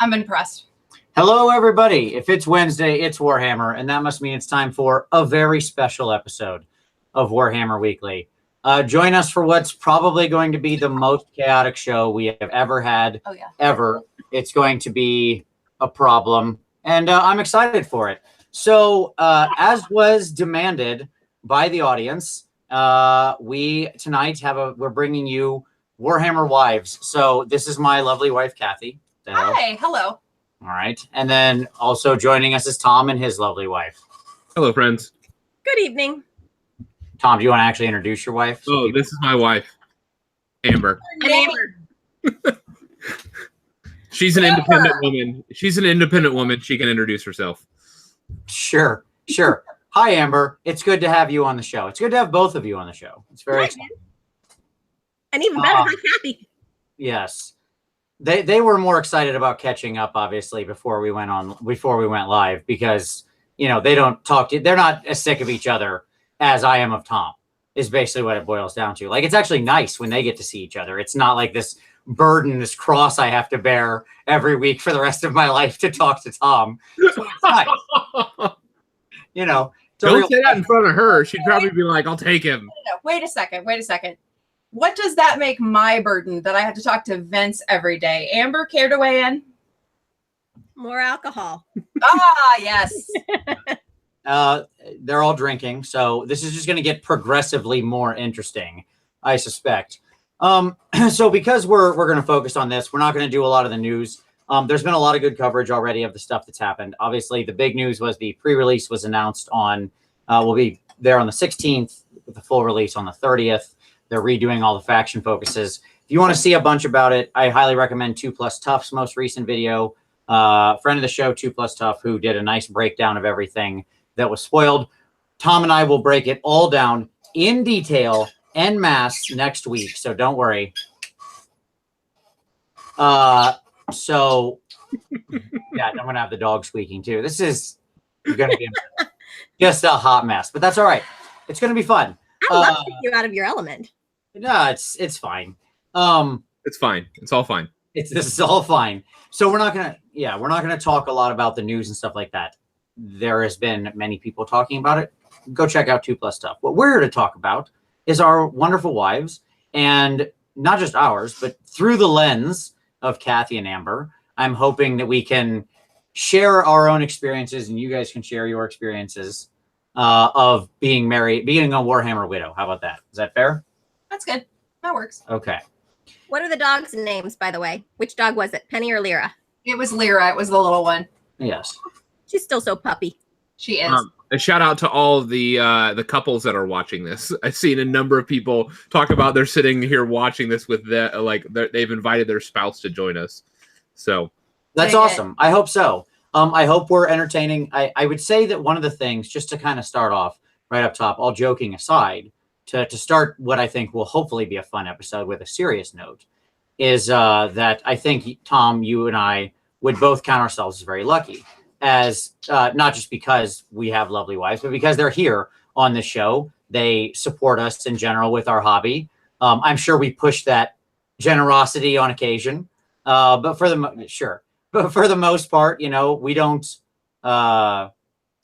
I'm impressed. Hello, everybody. If it's Wednesday, it's Warhammer, and that must mean it's time for a very special episode of Warhammer Weekly. Join us for what's probably going to be the most chaotic show we have ever had, ever. It's going to be a problem, and I'm excited for it. So, as was demanded by the audience, we tonight we're bringing you Warhammer Wives. So this is my lovely wife, Kathy. Hi, hello. All right. And then also joining us is Tom and his lovely wife. Hello, friends. Good evening. Tom, do you want to actually introduce your wife? Oh, this is my wife, Amber. Amber. She's an independent woman. She's an independent woman. She can introduce herself. Sure. Hi, Amber. It's good to have you on the show. It's good to have both of you on the show. It's very exciting. And even better, hi, Kathy. Yes. They were more excited about catching up, obviously, before we went live, because they don't talk to, they're not as sick of each other as I am of Tom, is basically what it boils down to. Like, it's actually nice when they get to see each other. It's not like this burden, this cross I have to bear every week for the rest of my life to talk to Tom. So it's nice. Don't say that in front of her. She'd probably be like, I'll take him. No, wait a second. What does that make my burden that I have to talk to Vince every day? Amber, care to weigh in? More alcohol. Yes. They're all drinking, so this is just going to get progressively more interesting, I suspect. So because we're going to focus on this, we're not going to do a lot of the news. There's been a lot of good coverage already of the stuff that's happened. Obviously, the big news was the pre-release was announced on, will be there on the 16th, with the full release on the 30th. They're redoing all the faction focuses. If you want to see a bunch about it, I highly recommend 2 Plus Tough's most recent video. Friend of the show, 2 Plus Tough, who did a nice breakdown of everything that was spoiled. Tom and I will break it all down in detail en masse next week, so don't worry. So yeah, I'm gonna have the dog squeaking too. This is gonna be just a hot mess, but that's all right. It's gonna be fun. I love to take you out of your element. No, it's fine. It's fine. It's all fine. This is all fine. So we're not gonna talk a lot about the news and stuff like that. There has been many people talking about it. Go check out 2 Plus Stuff. What we're here to talk about is our wonderful wives, and not just ours, but through the lens of Kathy and Amber. I'm hoping that we can share our own experiences, and you guys can share your experiences of being married, being a Warhammer widow. How about that? Is that fair? That's good. That works. Okay. What are the dogs' names, by the way? Which dog was it? Penny or Lyra? It was Lyra. It was the little one. Yes. She's still so puppy. She is. A shout out to all of the couples that are watching this. I've seen a number of people talk about they're sitting here watching this with they've invited their spouse to join us. So that's awesome. I hope so. I hope we're entertaining. I would say that one of the things, just to kind of start off right up top, all joking aside, to start what I think will hopefully be a fun episode with a serious note, is that I think, Tom, you and I would both count ourselves as very lucky, as not just because we have lovely wives, but because they're here on this show. They support us in general with our hobby. I'm sure we push that generosity on occasion, but for the most part, we don't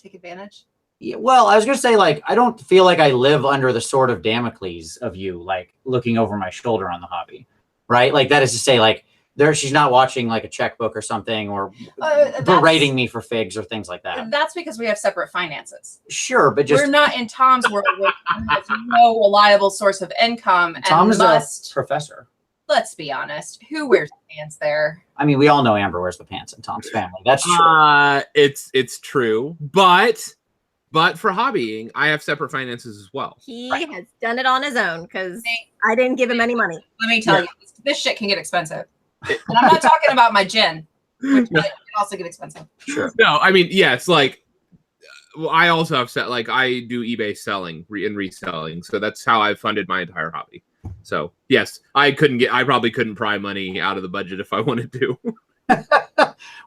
take advantage. Yeah, well, I was going to say, I don't feel like I live under the sword of Damocles of you, looking over my shoulder on the hobby, right? That is to say, she's not watching a checkbook or something, or berating me for figs or things like that. That's because we have separate finances. Sure, but we're not in Tom's world where he has no reliable source of income. Tom is a professor. Let's be honest. Who wears pants there? I mean, we all know Amber wears the pants in Tom's family. That's true. It's true, but for hobbying, I have separate finances as well. He has done it on his own because I didn't give him any money. Let me tell you, this shit can get expensive. And I'm not talking about my gin, which can also get expensive. Sure. No, I mean, yeah, it's I also have I do eBay selling and reselling, so that's how I've funded my entire hobby. So yes, I probably couldn't pry money out of the budget if I wanted to.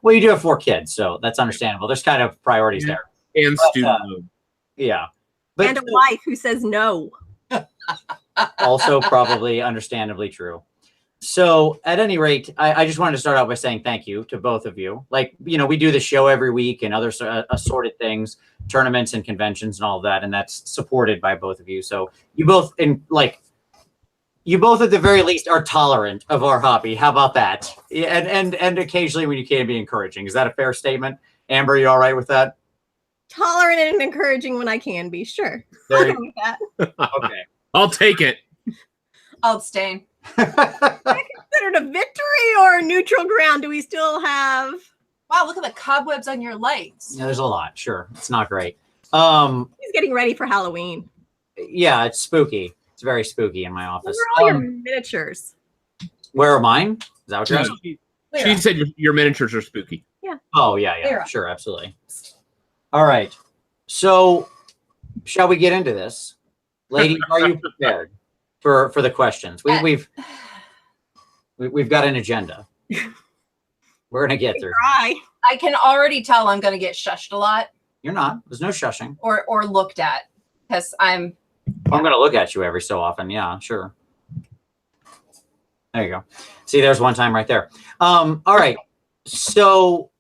Well, you do have 4 kids, so that's understandable. There's kind of priorities there. And student loan. Yeah. And a wife who says no. Also probably understandably true. So at any rate, I just wanted to start out by saying thank you to both of you. Like, we do the show every week and other assorted things, tournaments and conventions and all of that. And that's supported by both of you. So you both at the very least are tolerant of our hobby. How about that? And occasionally when you can be encouraging. Is that a fair statement? Amber, you all right with that? Tolerant and encouraging when I can be, sure. There I'll go with that. Okay. I'll take it. I'll abstain. Considered a victory or a neutral ground? Do we still have? Wow, look at the cobwebs on your legs. Yeah, there's a lot. Sure. It's not great. He's getting ready for Halloween. Yeah, it's spooky. It's very spooky in my office. Where are all your miniatures? Where are mine? Is that what you're asking? She said your miniatures are spooky. Yeah. Oh, yeah. Lyra. Sure, absolutely. All right. So, shall we get into this? Ladies, are you prepared for the questions? We've got an agenda. We're going to get through. Try. I can already tell I'm going to get shushed a lot You're not. There's no shushing. or looked at because I'm I'm going to look at you every so often. Yeah, sure. There you go. See, there's one time right there. All right. So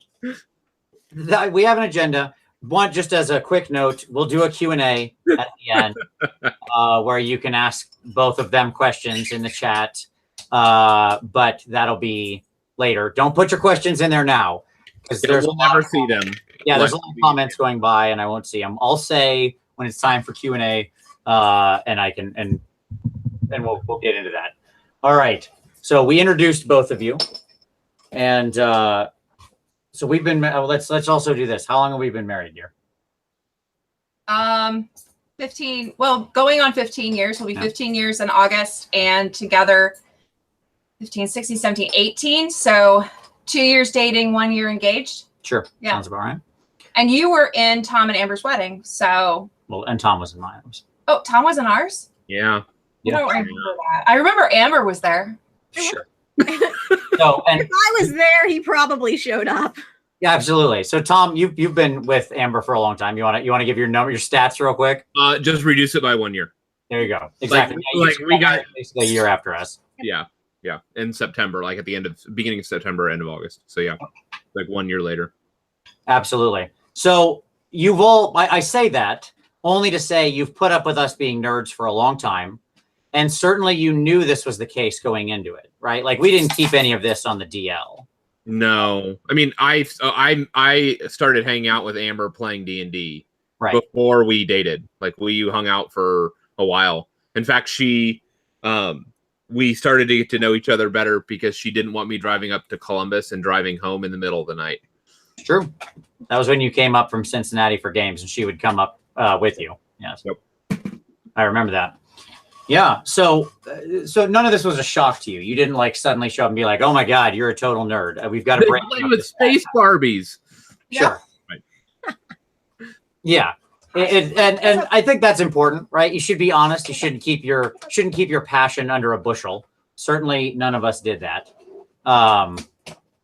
we have an agenda. Just as a quick note, we'll do a Q&A at the end where you can ask both of them questions in the chat. But that'll be later. Don't put your questions in there now because We'll never see them. Yeah, there's a lot of comments going by and I won't see them. I'll say when it's time for Q&A and I can and we'll get into that. All right. So we introduced both of you, and so we've been. Let's also do this. How long have we been married, dear? 15. Well, going on 15 years. We'll be 15 years in August, and together 15, 16, 17, 18. So 2 years dating, 1 year engaged. Sure. Yeah. Sounds about right. And you were in Tom and Amber's wedding. So. Well, and Tom was in mine. Oh, Tom was in ours? Yeah. I don't remember that. I remember Amber was there. Sure. So, and If I was there, he probably showed up. yeah, absolutely. So, Tom, you've been with Amber for a long time. You want to give your stats real quick? Just reduce it by 1 year. There you go. Exactly. Like we got basically a year after us. Yeah. In September, like at the beginning of September, end of August. So yeah, like 1 year later. Absolutely. So you've all. I say that only to say you've put up with us being nerds for a long time. And certainly you knew this was the case going into it, right? Like we didn't keep any of this on the DL. No, I mean, I started hanging out with Amber playing D&D right before we dated. Like we hung out for a while. In fact, we started to get to know each other better because she didn't want me driving up to Columbus and driving home in the middle of the night. True. That was when you came up from Cincinnati for games and she would come up with you. Yes. Yep. I remember that. Yeah. So none of this was a shock to you. You didn't like suddenly show up and be like, "Oh my God, you're a total nerd. We've got to break play with space Barbies." Sure. Right. Yeah. And I think that's important, right? You should be honest. You shouldn't keep your passion under a bushel. Certainly, none of us did that.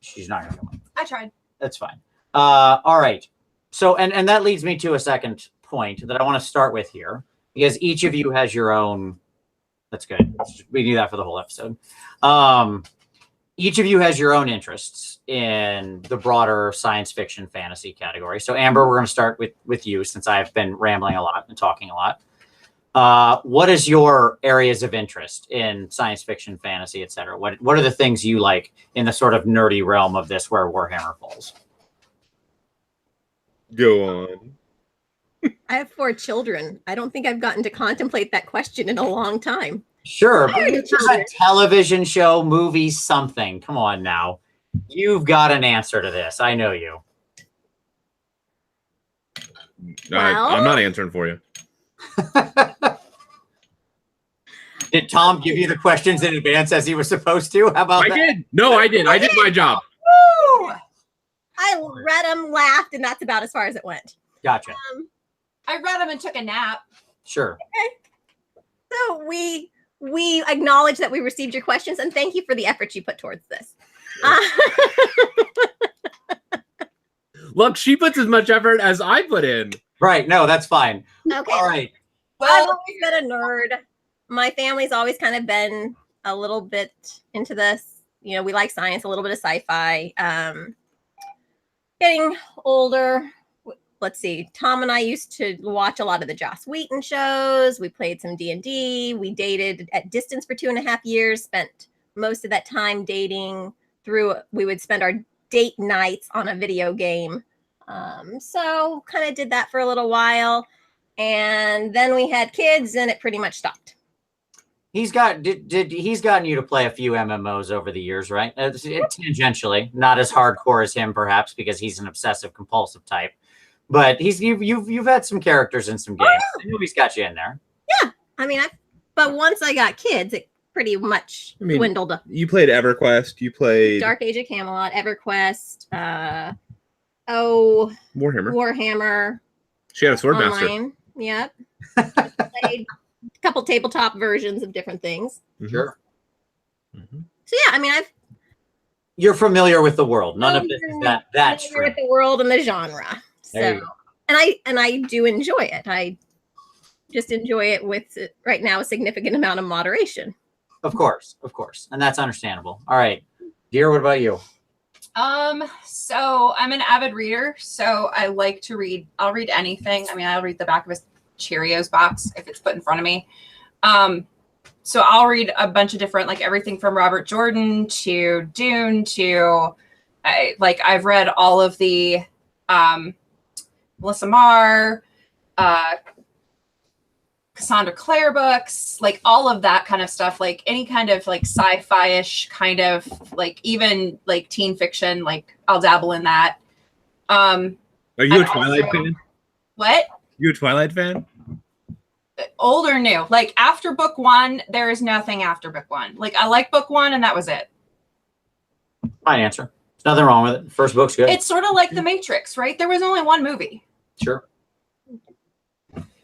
She's not going to come. I tried. That's fine. All right. So, and that leads me to a second point that I want to start with here, because each of you has your own. That's good. We do that for the whole episode. Each of you has your own interests in the broader science fiction fantasy category. So, Amber, we're going to start with you since I've been rambling a lot and talking a lot. What is your areas of interest in science fiction, fantasy, etc.? What are the things you like in the sort of nerdy realm of this where Warhammer falls? Go on. I have 4 children. I don't think I've gotten to contemplate that question in a long time. Sure, but it's just a television show, movie, something. Come on now. You've got an answer to this. I know you. I'm not answering for you. Did Tom give you the questions in advance as he was supposed to? How about that? I did. No, I did. I did my job. Woo! I read them, laughed, and that's about as far as it went. Gotcha. I read them and took a nap. Sure. So we acknowledge that we received your questions, and thank you for the effort you put towards this. Look, she puts as much effort as I put in. Right. No, that's fine. Okay. All right. I've always been a nerd. My family's always kind of been a little bit into this. You know, we like science, a little bit of sci-fi. Getting older, let's see. Tom and I used to watch a lot of the Joss Whedon shows. We played some D&D. We dated at distance for 2.5 years. Spent most of that time dating through. We would spend our date nights on a video game. So kind of did that for a little while, and then we had kids, and it pretty much stopped. He's gotten you to play a few MMOs over the years, right? Tangentially, not as hardcore as him, perhaps, because he's an obsessive compulsive type. But you've had some characters in some games. I know he's got you in there. Yeah, I mean, but once I got kids, it pretty much dwindled up. You played EverQuest. You played Dark Age of Camelot, EverQuest. Warhammer. She had a Swordmaster. Online. Yep. Played a couple tabletop versions of different things. Sure. Mm-hmm. So yeah, I mean, You're familiar with the world. None of this is that true. With the world and the genre. So, and I do enjoy it. I just enjoy it with right now a significant amount of moderation. Of course, and that's understandable. All right, dear, what about you? So I'm an avid reader, so I like to read. I'll read anything. I mean, I'll read the back of a Cheerios box if it's put in front of me. So I'll read a bunch of different, like everything from Robert Jordan to Dune to, I've read all of the Melissa Marr, Cassandra Clare books, like all of that kind of stuff, like any kind of like sci-fi-ish kind of like even like teen fiction, like I'll dabble in that. Are you a Twilight fan? What? You a Twilight fan? Old or new? Like after book 1, there is nothing after book 1. Like I like book 1 and that was it. Fine answer. There's nothing wrong with it. First book's good. It's sort of like The Matrix, right? There was only one movie. Sure.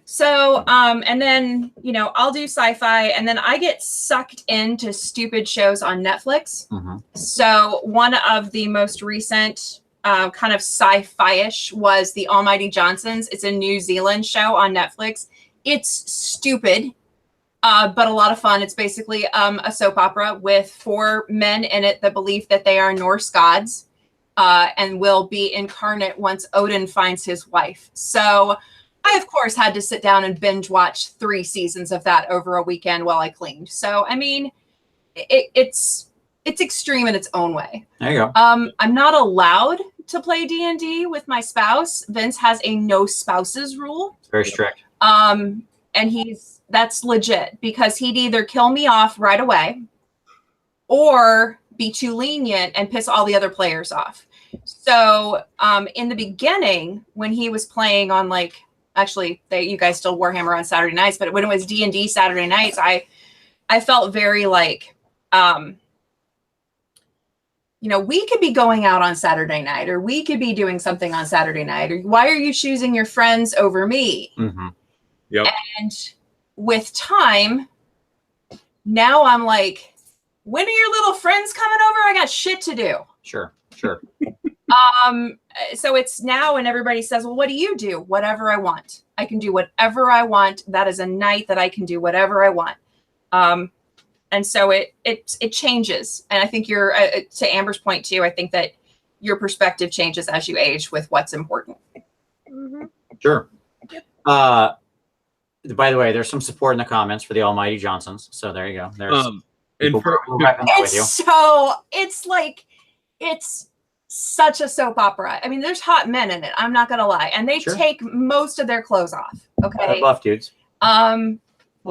So, and then, I'll do sci-fi and then I get sucked into stupid shows on Netflix. Mm-hmm. So one of the most recent kind of sci-fi-ish was The Almighty Johnsons. It's a New Zealand show on Netflix. It's stupid, but a lot of fun. It's basically a soap opera with 4 men in it that believe that they are Norse gods and will be incarnate once Odin finds his wife. So I, of course, had to sit down and binge watch 3 seasons of that over a weekend while I cleaned. So, I mean, it's extreme in its own way. There you go. I'm not allowed to play D&D with my spouse. Vince has a no spouses rule. It's very strict. And that's legit because he'd either kill me off right away or be too lenient and piss all the other players off. So, in the beginning, when he was playing on you guys still Warhammer on Saturday nights, but when it was D&D Saturday nights, I felt very like, we could be going out on Saturday night, or we could be doing something on Saturday night, or why are you choosing your friends over me? Mm-hmm. Yep. And with time, now I'm like, when are your little friends coming over? I got shit to do. Sure. So it's now when everybody says, well, what do you do? Whatever I want. I can do whatever I want. That is a night that I can do whatever I want. And so it changes. And I think to Amber's point too, I think that your perspective changes as you age with what's important. Mm-hmm. Sure. By the way, there's some support in the comments for the Almighty Johnsons. So there you go. There's it's such a soap opera. I mean, there's hot men in it. I'm not gonna lie, and they take most of their clothes off. Okay, buff dudes. Well,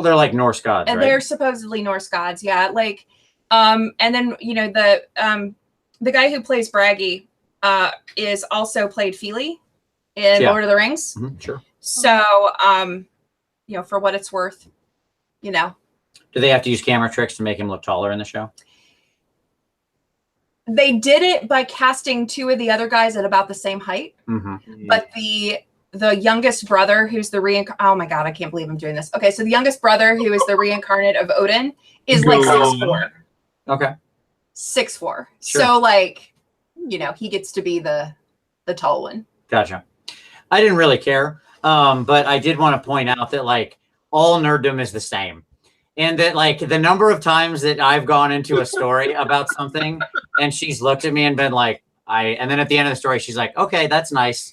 they're like Norse gods, and right? they're supposedly Norse gods. Yeah, and then the guy who plays Braggy is also played Feely in Lord of the Rings. Mm-hmm, sure. So for what it's worth, Do they have to use camera tricks to make him look taller in the show? They did it by casting 2 of the other guys at about the same height. Mm-hmm. But the youngest brother, who's the oh my God, I can't believe I'm doing this. Okay, so the youngest brother, who is the reincarnate of Odin, is like 6'4". Okay. 6'4". Sure. So he gets to be the tall one. Gotcha. I didn't really care. But I did want to point out that all nerddom is the same. And that like the number of times that I've gone into a story about something and she's looked at me and been like, and then at the end of the story, she's like, okay, that's nice.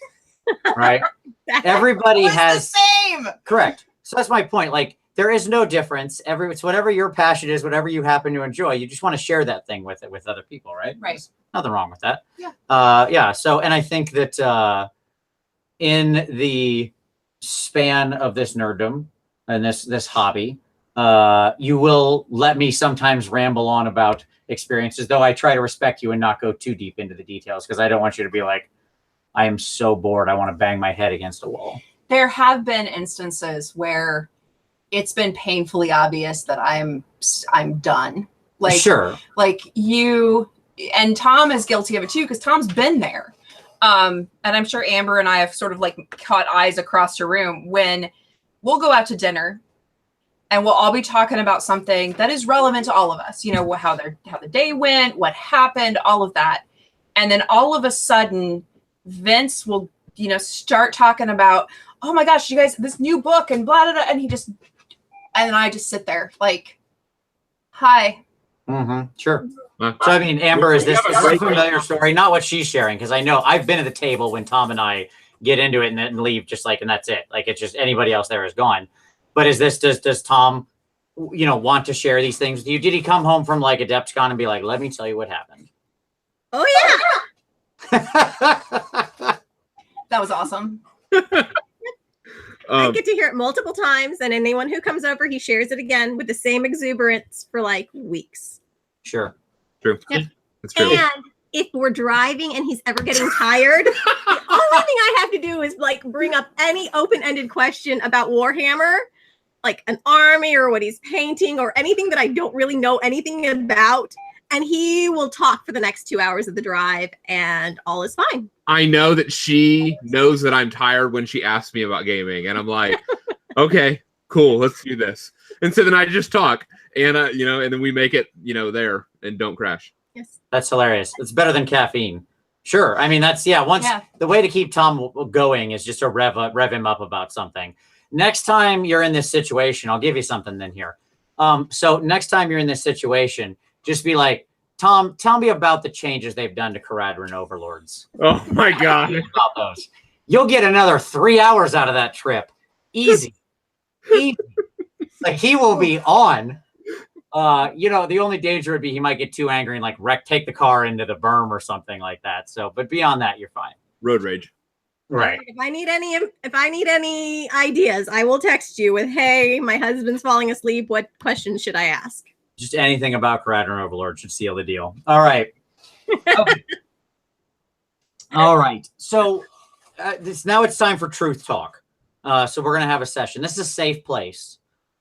Right. Everybody has the same. Correct. So that's my point. Like there is no difference. It's whatever your passion is, whatever you happen to enjoy. You just want to share that thing with other people, right? Right. There's nothing wrong with that. Yeah. Yeah. So, and I think that in the span of this nerddom and this hobby, you will let me sometimes ramble on about experiences, though I try to respect you and not go too deep into the details because I don't want you to be like, I am so bored. I want to bang my head against a wall. There have been instances where it's been painfully obvious that I'm done. Like, sure. Like you and Tom is guilty of it too, because Tom's been there. And I'm sure Amber and I have sort of like caught eyes across the room when we'll go out to dinner and we'll all be talking about something that is relevant to all of us. You know, how the day went, what happened, all of that. And then all of a sudden, Vince will, start talking about, oh my gosh, you guys, this new book and blah, blah, blah. And I just sit there like, hi. Mm-hmm. Sure. So, I mean, Amber, is this a familiar story? Not what she's sharing, because I know I've been at the table when Tom and I get into it and then leave just like, and that's it. Like, it's just anybody else there is gone. But does Tom, want to share these things with you? Did he come home from like Adepticon and be like, let me tell you what happened? Oh, yeah. That was awesome. I get to hear it multiple times, and anyone who comes over, he shares it again with the same exuberance for like weeks. Sure. True. Yep. That's true. And if we're driving and he's ever getting tired, the only thing I have to do is like bring up any open-ended question about Warhammer, like an army or what he's painting or anything that I don't really know anything about. And he will talk for the next 2 hours of the drive and all is fine. I know that she knows that I'm tired when she asks me about gaming. And I'm like, okay, cool, let's do this. And so then I just talk and, and then we make it, there and don't crash. Yes. That's hilarious. It's better than caffeine. Sure. I mean, the way to keep Tom going is just to rev him up about something. Next time you're in this situation, I'll give you something then here. So next time you're in this situation, just be like, Tom, tell me about the changes they've done to Caradron Overlords. Oh my God. About those. You'll get another 3 hours out of that trip. Easy. Easy. Like he will be on. The only danger would be he might get too angry and like take the car into the berm or something like that. So, but beyond that, you're fine. Road rage. Right. If I need any ideas, I will text you with, hey, my husband's falling asleep. What questions should I ask? Just anything about Caradron Overlord should seal the deal. All right. Okay. All right. So now it's time for truth talk. So we're going to have a session. This is a safe place.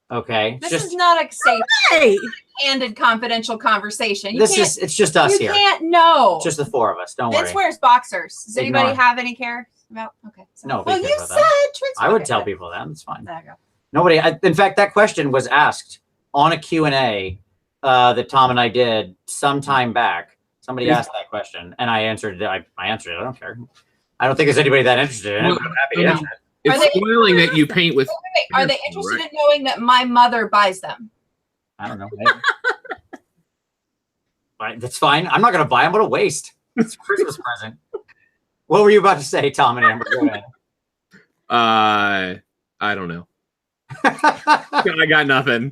Okay. This is not a safe, Hey, candid, confidential conversation. It's just us here. You can't know. It's just the four of us. Don't Vince worry. wears boxers. Does Ignore anybody it. have any care about? Okay. So. No. Well, because you of said that. truth. I would Okay, tell good. people that. It's fine. There you go. Nobody. In fact, that question was asked on a Q&A that Tom and I did some time back. Somebody asked that question, and I answered it. I answered it. I don't care. I don't think there's anybody that interested in it. But I'm happy to answer it. It's Are they- spoiling that you paint with. Wait. Are they interested in knowing that my mother buys them? I don't know. Maybe. That's fine. I'm not going to buy. I'm going to waste. It's a Christmas present. What were you about to say, Tom and Amber? Go ahead. I don't know. I got nothing.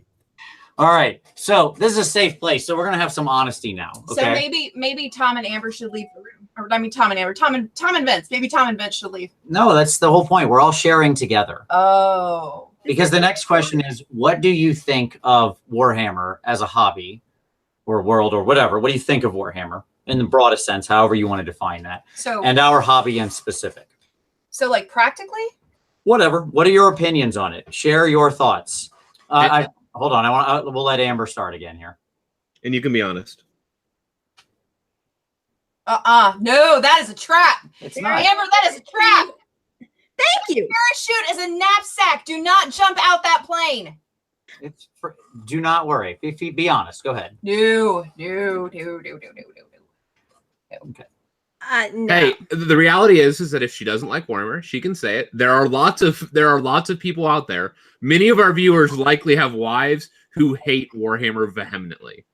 All right. So this is a safe place. So we're going to have some honesty now. Okay. So maybe Tom and Amber should leave the room. Or I mean, Tom and Amber. Tom and Vince. Maybe Tom and Vince should leave. No, that's the whole point. We're all sharing together. Oh. Because the next question is, what do you think of Warhammer as a hobby or world or whatever? What do you think of Warhammer in the broadest sense, however you want to define that? So And our hobby in specific. So like practically? Whatever. What are your opinions on it? Share your thoughts. Hold on. We'll let Amber start again here. And you can be honest. No, that is a trap. It's not. Amber, that is a trap. thank you. Parachute is a knapsack. Do not jump out that plane. Do not worry. Be honest. Go ahead. No. Okay. No. Hey, the reality is that if she doesn't like Warhammer, she can say it. There are lots of people out there. Many of our viewers likely have wives who hate Warhammer vehemently.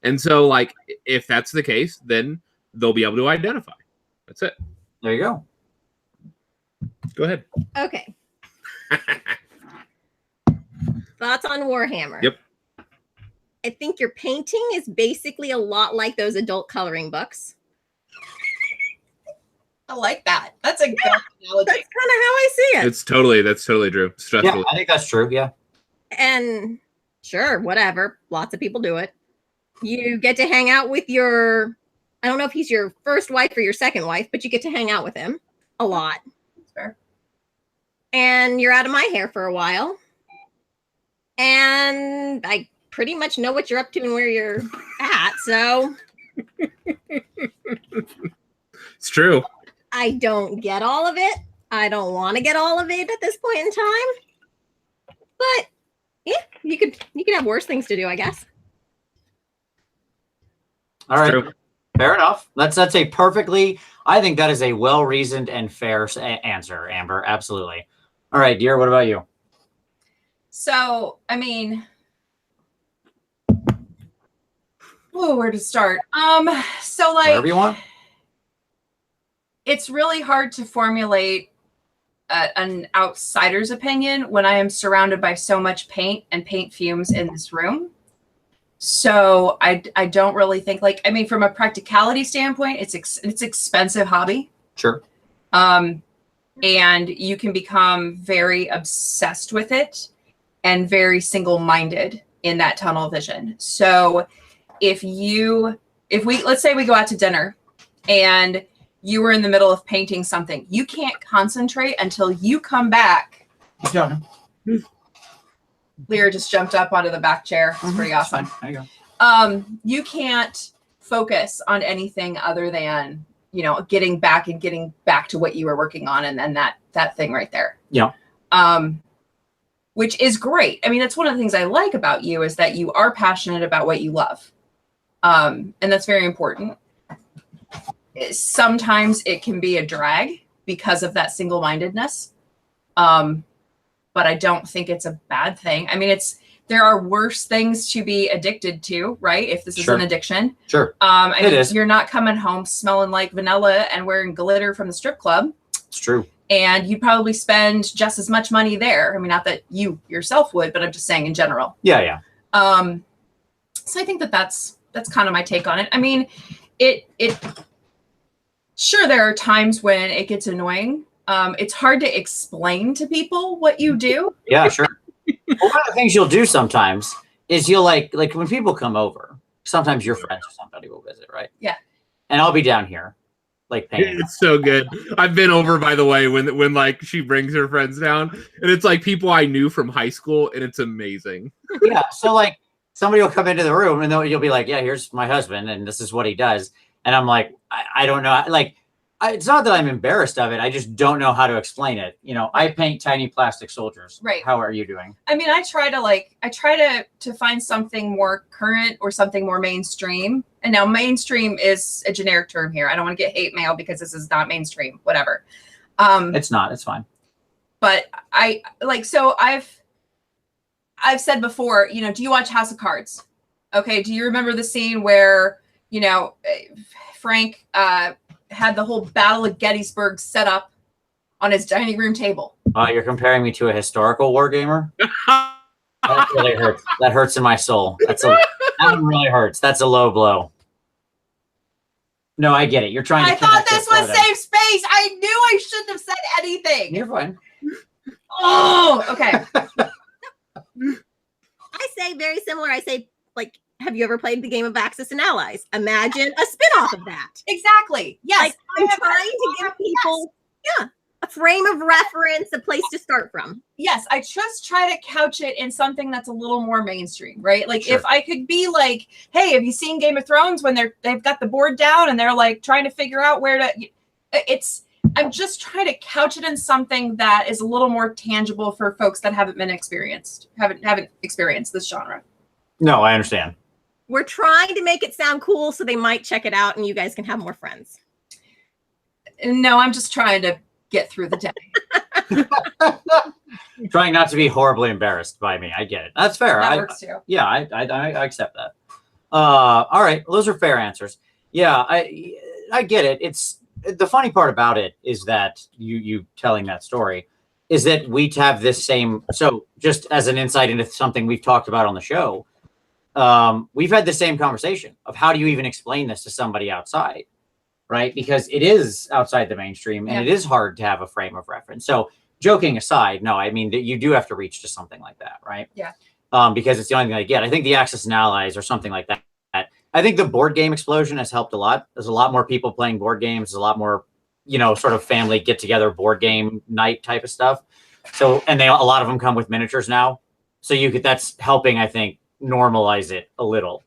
And so, like, if that's the case, then they'll be able to identify. That's it. There you go. Go ahead. Okay. Thoughts on Warhammer? Yep. I think your painting is basically a lot like those adult coloring books. I like that. That's a good analogy. That's kind of how I see it. That's totally true. Yeah, Stressful. I think that's true. Yeah. And sure, whatever. Lots of people do it. You get to hang out with your, I don't know if he's your first wife or your second wife, but you get to hang out with him a lot. That's fair. And you're out of my hair for a while. And I pretty much know what you're up to and where you're at. So It's true. I don't get all of it. I don't want to get all of it at this point in time. But yeah, you could have worse things to do, I guess. All right. True. Fair enough. That's a perfectly. I think that is a well-reasoned and fair answer, Amber. Absolutely. All right, dear. What about you? So, I mean, where to start? So like, Whatever you want. it's really hard to formulate an outsider's opinion when I am surrounded by so much paint and paint fumes in this room. So I don't really think, like, I mean, from a practicality standpoint, it's expensive hobby. Sure. And you can become very obsessed with it and very single-minded in that tunnel vision. So if let's say we go out to dinner and you were in the middle of painting something, you can't concentrate until you come back. Keep going. Lear just jumped up onto the back chair. It's pretty That's awesome. fine. There you go. You can't focus on anything other than, getting back to what you were working on, and then that thing right there. Yeah. Which is great. I mean, that's one of the things I like about you, is that you are passionate about what you love. And that's very important. Sometimes it can be a drag because of that single-mindedness. But I don't think it's a bad thing. I mean, there are worse things to be addicted to, right? If this is an addiction. Sure. I mean, It is. You're not coming home smelling like vanilla and wearing glitter from the strip club. It's true. And you'd probably spend just as much money there. I mean, not that you yourself would, but I'm just saying in general. Yeah. So I think that's kind of my take on it. I mean, sure, there are times when it gets annoying. It's hard to explain to people what you do. Yeah, sure. Well, one of the things you'll do sometimes is you'll like when people come over, sometimes your friends or somebody will visit, right? Yeah. And I'll be down here, like painting. It's so good. I've been over, by the way, when like she brings her friends down, and it's like people I knew from high school, and it's amazing. Yeah. So like somebody will come into the room and you'll be like, yeah, here's my husband and this is what he does. And I'm like, I don't know. Like, it's not that I'm embarrassed of it. I just don't know how to explain it. I paint tiny plastic soldiers. Right. How are you doing? I mean, I try to find something more current or something more mainstream. And now mainstream is a generic term here. I don't want to get hate mail because this is not mainstream, whatever. It's not, it's fine. But I've said before, do you watch House of Cards? Okay. Do you remember the scene where, Frank, had the whole Battle of Gettysburg set up on his dining room table? You're comparing me to a historical wargamer? That really hurts. That hurts in my soul. That one really hurts. That's a low blow. No, I get it. You're trying to. I thought this was safe space. I knew I shouldn't have said anything. You're fine. Oh, okay. I say very similar. I say, like, have you ever played the game of Axis and Allies? Imagine a spin-off of that. Exactly. Yes. Like, I'm trying to give people, a frame of reference, a place to start from. Yes, I just try to couch it in something that's a little more mainstream, right? Like, Sure. if I could be like, hey, have you seen Game of Thrones when they've got the board down and they're like trying to figure out where to? I'm just trying to couch it in something that is a little more tangible for folks that haven't experienced this genre. No, I understand. We're trying to make it sound cool so they might check it out and you guys can have more friends. No, I'm just trying to get through the day. Trying not to be horribly embarrassed by me. I get it. That's fair. That works too. Yeah, I accept that. All right. Well, those are fair answers. Yeah, I get it. It's the funny part about it is that you telling that story is that we have this same. So just as an insight into something we've talked about on the show, we've had the same conversation of how do you even explain this to somebody outside, right? Because it is outside the mainstream and it is hard to have a frame of reference. So joking aside, no, I mean, you do have to reach to something like that, right? Yeah. Because it's the only thing I get. I think the Axis and Allies or something like that. I think the board game explosion has helped a lot. There's a lot more people playing board games. There's a lot more, sort of family get together board game night type of stuff. So, and a lot of them come with miniatures now. So that's helping, I think, normalize it a little.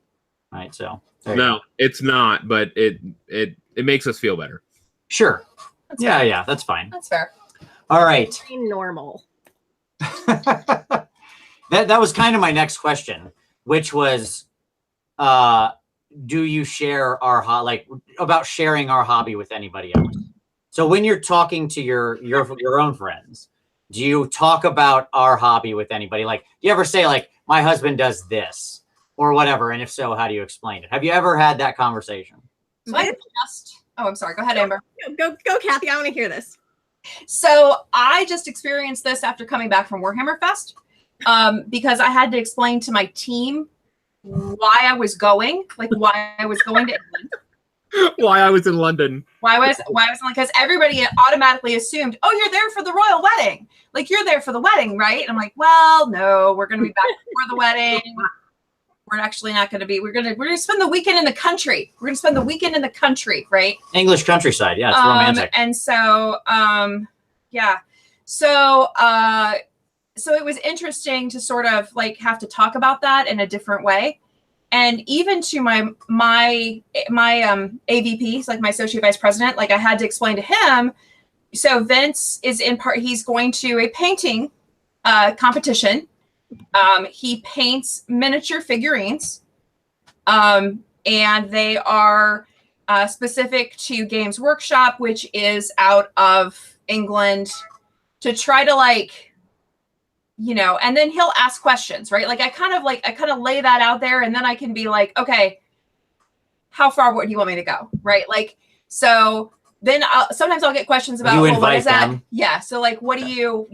Right. So no, it's not, but it makes us feel better. Sure. That's fair. Yeah, that's fine. That's fair. All right. Normal. that was kind of my next question, which was, do you share about sharing our hobby with anybody else? So when you're talking to your own friends, do you talk about our hobby with anybody? Like, do you ever say like, my husband does this or whatever? And if so, how do you explain it? Have you ever had that conversation? So I'm sorry. Go ahead, Amber. Go, Kathy. I want to hear this. So I just experienced this after coming back from Warhammer Fest, because I had to explain to my team why I was going to England. Why I was in London. Why was because everybody automatically assumed, oh, you're there for the royal wedding. Like, you're there for the wedding, right? And I'm like, well, no, we're going to be back before the wedding. We're actually not going to be. We're going to spend the weekend in the country. We're going to spend the weekend in the country, right? English countryside. Yeah, it's romantic. And so, yeah. So it was interesting to sort of like have to talk about that in a different way. And even to my AVP, like my associate vice president, like I had to explain to him. So Vince is he's going to a painting competition. He paints miniature figurines, and they are specific to Games Workshop, which is out of England, to try to and then he'll ask questions, right? Like I kind of lay that out there, and then I can be like, okay, how far do you want me to go? Right. Like, so then sometimes I'll get questions about, well, what is that? Them. Yeah. So like, what do you,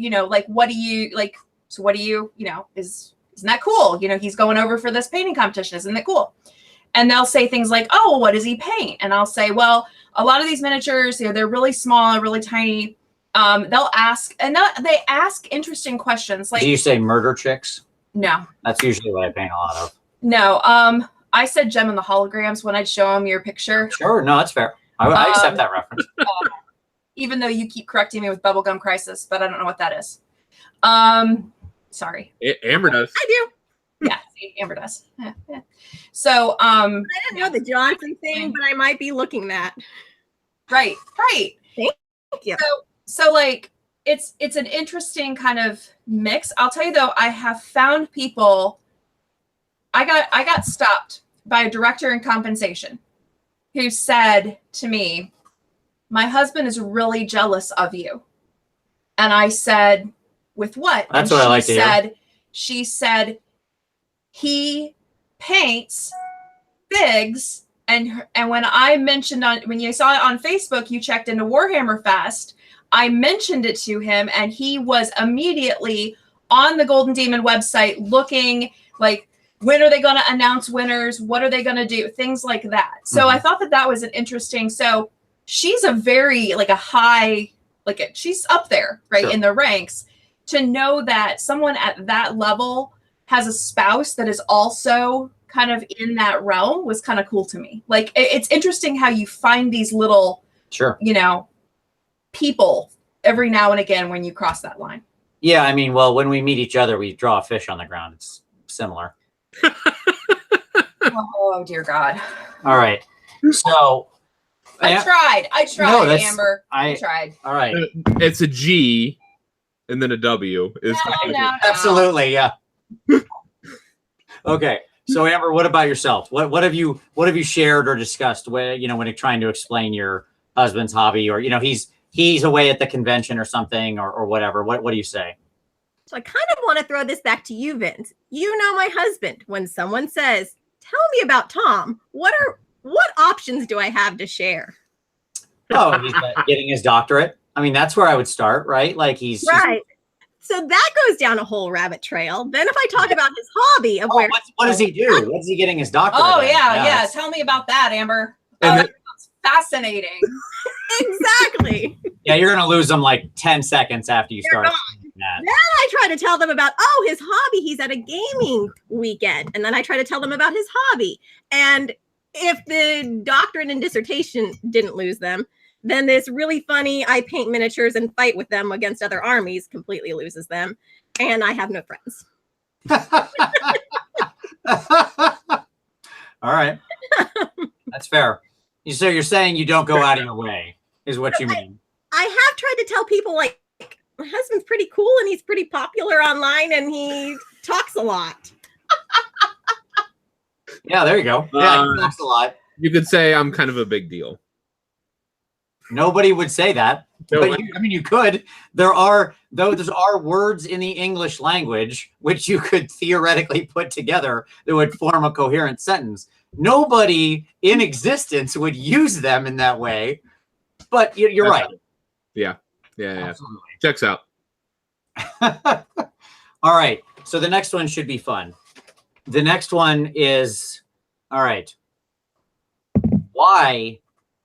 so what do you, isn't that cool? He's going over for this painting competition. Isn't that cool? And they'll say things like, oh, well, what does he paint? And I'll say, well, a lot of these miniatures, they're really small, really tiny. They'll ask, and they ask interesting questions. Like, do you say murder chicks? No. That's usually what I paint a lot of. No. I said Gem and the Holograms when I'd show them your picture. Sure. No, that's fair. I accept that reference. Even though you keep correcting me with Bubblegum Crisis, but I don't know what that is. Sorry. Amber does. I do. Yeah, see, Amber does. Yeah. So, I didn't know the Johnson thing, but I might be looking that. Right. Thank you. So like, it's an interesting kind of mix. I'll tell you though, I have found people. I got stopped by a director in compensation who said to me, my husband is really jealous of you. And I said, with what? That's what I like to hear. She said, he paints figs. And when I mentioned when you saw it on Facebook, you checked into Warhammer Fest, I mentioned it to him, and he was immediately on the Golden Demon website looking like, when are they going to announce winners? What are they going to do? Things like that. So I thought that was an interesting. So she's a very high, she's up there, right, in the ranks. To know that someone at that level has a spouse that is also kind of in that realm was kind of cool to me. Like, it's interesting how you find these little, people every now and again when you cross that line. Yeah, I mean, well, when we meet each other, we draw a fish on the ground. It's similar. Oh, dear God. All right. So I tried, no, Amber. I tried. All right. It's a G and then a W. No. Absolutely, yeah. Okay. So Amber, what about yourself? What have you shared or discussed when when you're trying to explain your husband's hobby, or he's he's away at the convention or something or whatever. What do you say? So I kind of want to throw this back to you, Vince. You know my husband. When someone says, "Tell me about Tom," what options do I have to share? Oh, he's getting his doctorate. I mean, that's where I would start, right? Like he's right. So that goes down a whole rabbit trail. Then if I talk about his hobby of what does he do? What's he getting his doctorate? Oh in? yeah. Tell me about that, Amber. And That sounds fascinating. Exactly. Yeah, you're gonna lose them like 10 seconds after you start. That. Then I try to tell them about, his hobby. He's at a gaming weekend. And then I try to tell them about his hobby. And if the doctorate and dissertation didn't lose them, then this really funny, I paint miniatures and fight with them against other armies completely loses them. And I have no friends. All right. That's fair. So you're saying you don't go out of your way, is what you mean. I have tried to tell people, like, my husband's pretty cool and he's pretty popular online and he talks a lot. Yeah, there you go. Yeah, he talks a lot. You could say I'm kind of a big deal. Nobody would say that. No, But you could. There are words in the English language which you could theoretically put together that would form a coherent sentence. Nobody in existence would use them in that way. But you're right. Yeah. Absolutely. Checks out. All right. So the next one should be fun. The next one is, all right. Why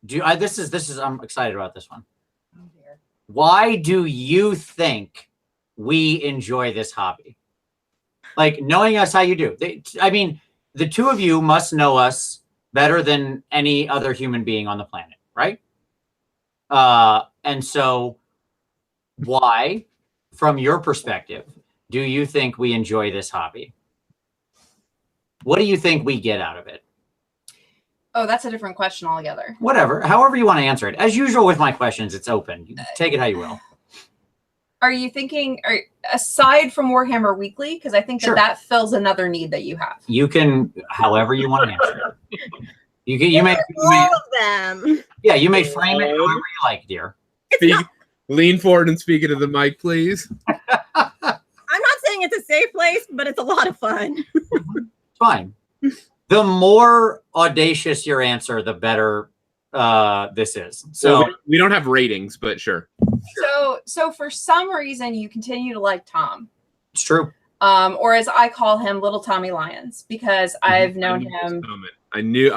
do this is I'm excited about this one. Oh, dear. Why do you think we enjoy this hobby? Like, knowing us how you do. I mean, the two of you must know us better than any other human being on the planet, right? And so why, from your perspective, do you think we enjoy this hobby? What do you think we get out of it? Oh, that's a different question altogether. Whatever, however you want to answer it. As usual with my questions, it's open. You take it how you will. Are you thinking, aside from Warhammer Weekly, because I think Sure. that fills another need that you have? You can, however you want to answer it. You may All of them. yeah, you may frame it however you like, dear. Lean forward and speak into the mic, please. I'm not saying it's a safe place, but it's a lot of fun. Fine. The more audacious your answer, the better this is. So we don't have ratings, but sure. So for some reason, you continue to like Tom. It's true. Or as I call him, Little Tommy Lyons, because I've known him. I knew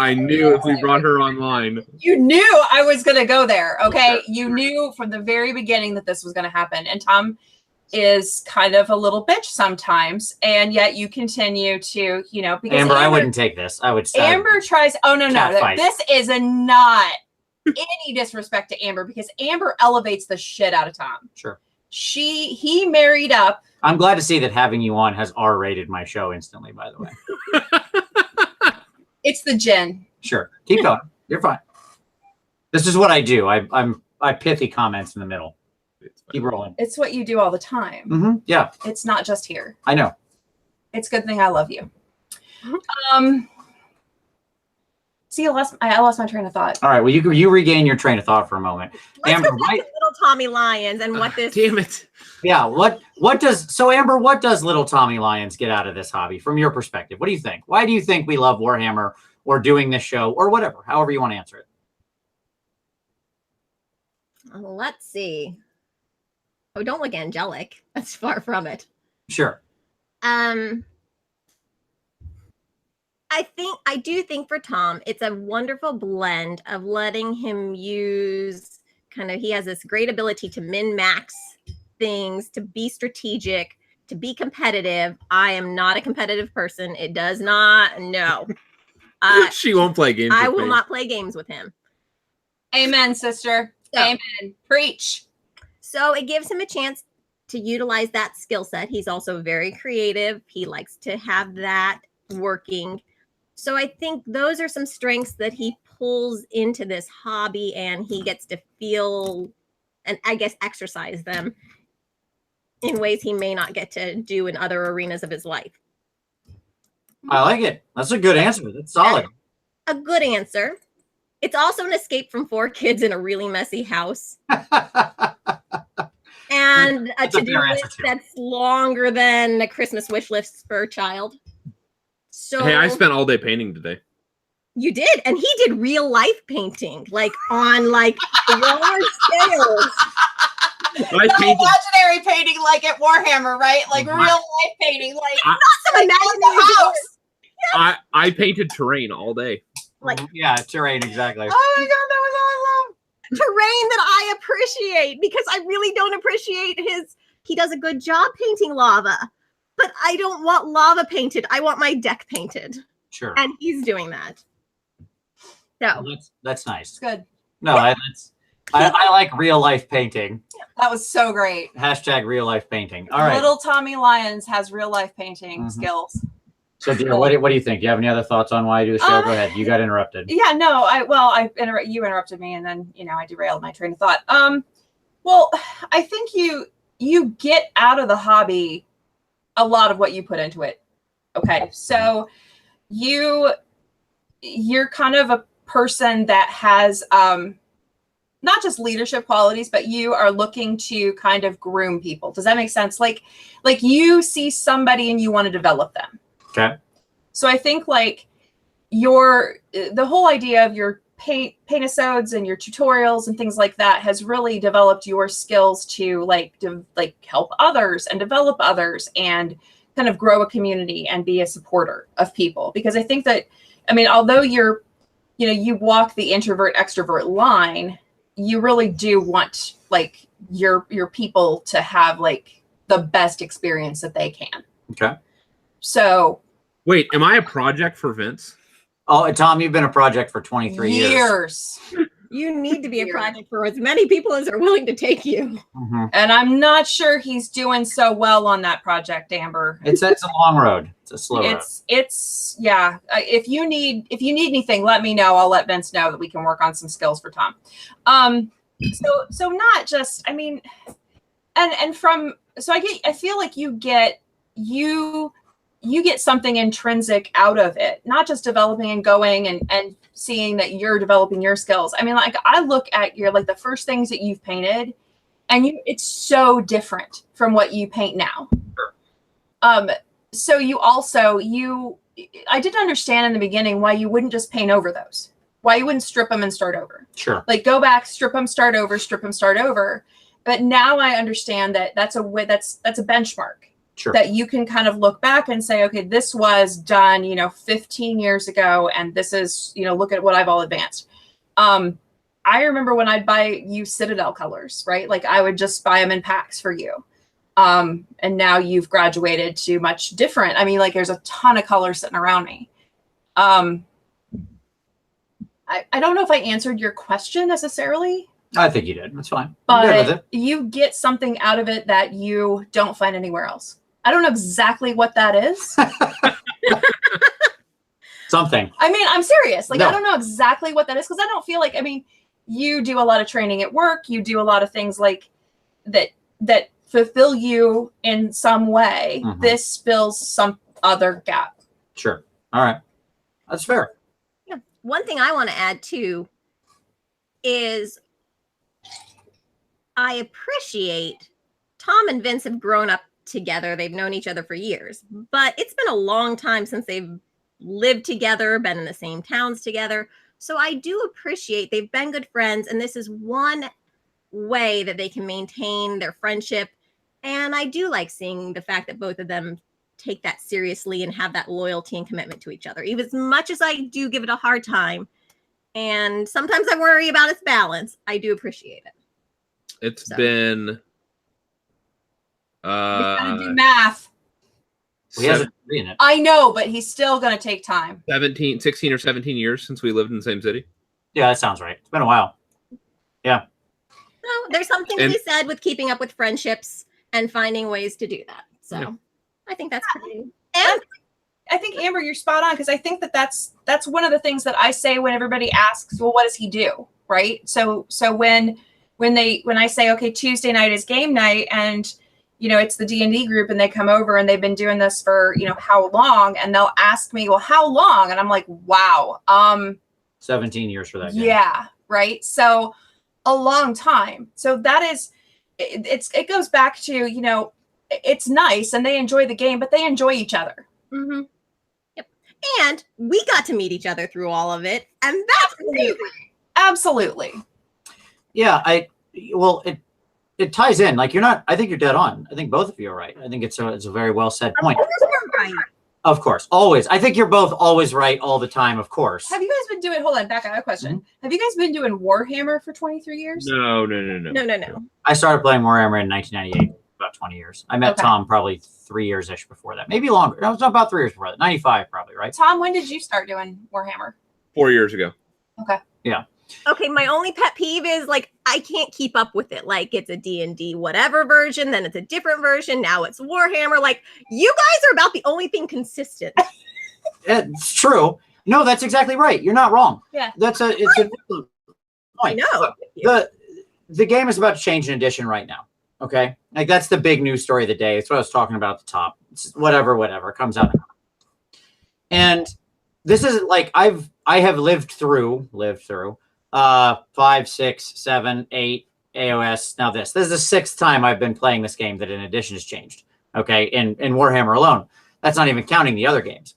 if we brought her online. You knew I was going to go there. Okay. Okay. You knew from the very beginning that this was going to happen. And Tom is kind of a little bitch sometimes. And yet you continue to, because Amber, I wouldn't take this. I would say Amber tries. Oh, no. Catfight. This is not any disrespect to Amber, because Amber elevates the shit out of Tom. Sure. He married up. I'm glad to see that having you on has R-rated my show instantly, by the way. It's the gin. Sure. Keep going. You're fine. This is what I do. I pithy comments in the middle. Keep rolling. It's what you do all the time. Mm-hmm. Yeah, It's not just here. I know. It's a good thing I love you. See, I lost my train of thought. All right. Well, you regain your train of thought for a moment. Let's Amber, go back to Little Tommy Lyons and what this. Damn it. Yeah. Amber, what does Little Tommy Lyons get out of this hobby from your perspective? What do you think? Why do you think we love Warhammer or doing this show or whatever, however you want to answer it? Let's see. Oh, don't look angelic. That's far from it. Sure. I do think for Tom, it's a wonderful blend of letting him use he has this great ability to min-max things, to be strategic, to be competitive. I am not a competitive person. It does not, no. She won't play games. I with will me. not play games with him. Amen, sister. So- Amen. Preach. So it gives him a chance to utilize that skill set. He's also very creative. He likes to have that working. So I think those are some strengths that he pulls into this hobby, and he gets to feel and I guess exercise them in ways he may not get to do in other arenas of his life. I like it. That's a good answer. That's solid. A good answer It's also an escape from 4 kids in a really messy house. And a That's a to-do fair answer, list too. that's longer than a Christmas wish list for a child. So Hey, I spent all day painting today. you did, and he did real life painting, like on like large scales. I Not painted. imaginary painting like at Warhammer, right? Like Mhm. real life painting, like Some imaginary house. I painted terrain all day. Like- yeah, terrain, exactly. Oh my god, that was awesome. terrain that I appreciate, because I really don't appreciate he does a good job painting lava, but I don't want lava painted. I want my deck painted, Sure. and he's doing that. So That's nice. It's good. No, I like real life painting. That was so great. Hashtag real life painting. All right. Little Tommy Lyons has real life painting Mhm. skills. So, Dear, what do you think? Do you have any other thoughts on why I do the show? Go ahead. You got interrupted. Yeah, no, you interrupted me, and then I derailed my train of thought. Well, I think you get out of the hobby a lot of what you put into it. Okay, so you're kind of a person that has not just leadership qualities, but you are looking to kind of groom people. Does that make sense? Like you see somebody and you want to develop them. Okay. So I think like the whole idea of your paint-episodes and your tutorials and things like that has really developed your skills to help others and develop others and kind of grow a community and be a supporter of people. Because I think that, I mean, although you walk the introvert extrovert line, you really do want like your people to have like the best experience that they can. Okay. So Wait, am I a project for Vince? Oh, Tom, you've been a project for 23 years. you need to be a project for as many people as are willing to take you. Mm-hmm. And I'm not sure he's doing so well on that project, Amber. It's a long road. It's a slow road. It's yeah. If you need anything, let me know. I'll let Vince know that we can work on some skills for Tom. So not just, I mean, and from, so I feel like you get something intrinsic out of it, not just developing and going and seeing that you're developing your skills. I mean, like I look at your, like the first things that you've painted and it's so different from what you paint now. Sure. So you also, I didn't understand in the beginning why you wouldn't just paint over those, why you wouldn't strip them and start over. Sure. Like go back, strip them, start over. But now I understand that that's a benchmark. Sure. That you can kind of look back and say, okay, this was done, 15 years ago. And this is, look at what I've all advanced. I remember when I'd buy you Citadel colors, right? Like I would just buy them in packs for you. And now you've graduated to much different. I mean, like there's a ton of colors sitting around me. I don't know if I answered your question necessarily. I think you did. That's fine. I'm good with But it. you get something out of it that you don't find anywhere else. I don't know exactly what that is. Something. I mean, I'm serious. Like, No. I don't know exactly what that is because I don't feel like, I mean, you do a lot of training at work. You do a lot of things like that fulfill you in some way. Mhm. This fills some other gap. Sure. All right. That's fair. Yeah. One thing I want to add too is I appreciate Tom and Vince have grown up together. They've known each other for years, but it's been a long time since they've lived together, been in the same towns together. So I do appreciate they've been good friends, and this is one way that they can maintain their friendship. And I do like seeing the fact that both of them take that seriously and have that loyalty and commitment to each other. Even as much as I do give it a hard time, and sometimes I worry about its balance, I do appreciate it. It's So. been He's gonna do math. He has a degree in it. I know, but he's still gonna take time. 16 or 17 years since we lived in the same city. Yeah, that sounds right. It's been a while. So there's something to And- be said with keeping up with friendships and finding ways to do that. So Yeah. I think that's pretty. And I think Amber, you're spot on because I think that's one of the things that I say when everybody asks, well, what does he do? Right. So when I say, okay, Tuesday night is game night and it's the D&D group and they come over and they've been doing this for, how long? And they'll ask me, well, how long? And I'm like, wow. 17 years for that game. Yeah, right. So a long time. So that is, it goes back to, you know, it's nice and they enjoy the game, but they enjoy each other. Mm-hmm. Yep. And we got to meet each other through all of it, and that's amazing. Absolutely. Yeah, it ties in. Like I think you're dead on. I think both of you are right. I think it's a very well said point. Right. Of course, always. I think you're both always right all the time, of course. Have you guys been doing, hold on, back on a question. Mm-hmm. Have you guys been doing Warhammer for 23 years? No. No. I started playing Warhammer in 1998, about 20 years. I met Okay. Tom probably 3 years-ish before that. Maybe longer. No, it's not about 3 years before that. 95 probably, right? Tom, when did you start doing Warhammer? 4 years ago. Okay. Yeah. Okay, my only pet peeve is like I can't keep up with it. Like it's a D&D whatever version, then it's a different version. Now it's Warhammer. Like you guys are about the only thing consistent. It's true. No, that's exactly right. You're not wrong. Yeah. It's a point. I know. The game is about to change an edition right now. Okay. Like that's the big news story of the day. It's what I was talking about at the top. It's whatever comes out. And this is like I have lived through 5, 6, 7, 8 AOS. Now this is the 6th time I've been playing this game that an edition has changed. Okay, in Warhammer alone. That's not even counting the other games.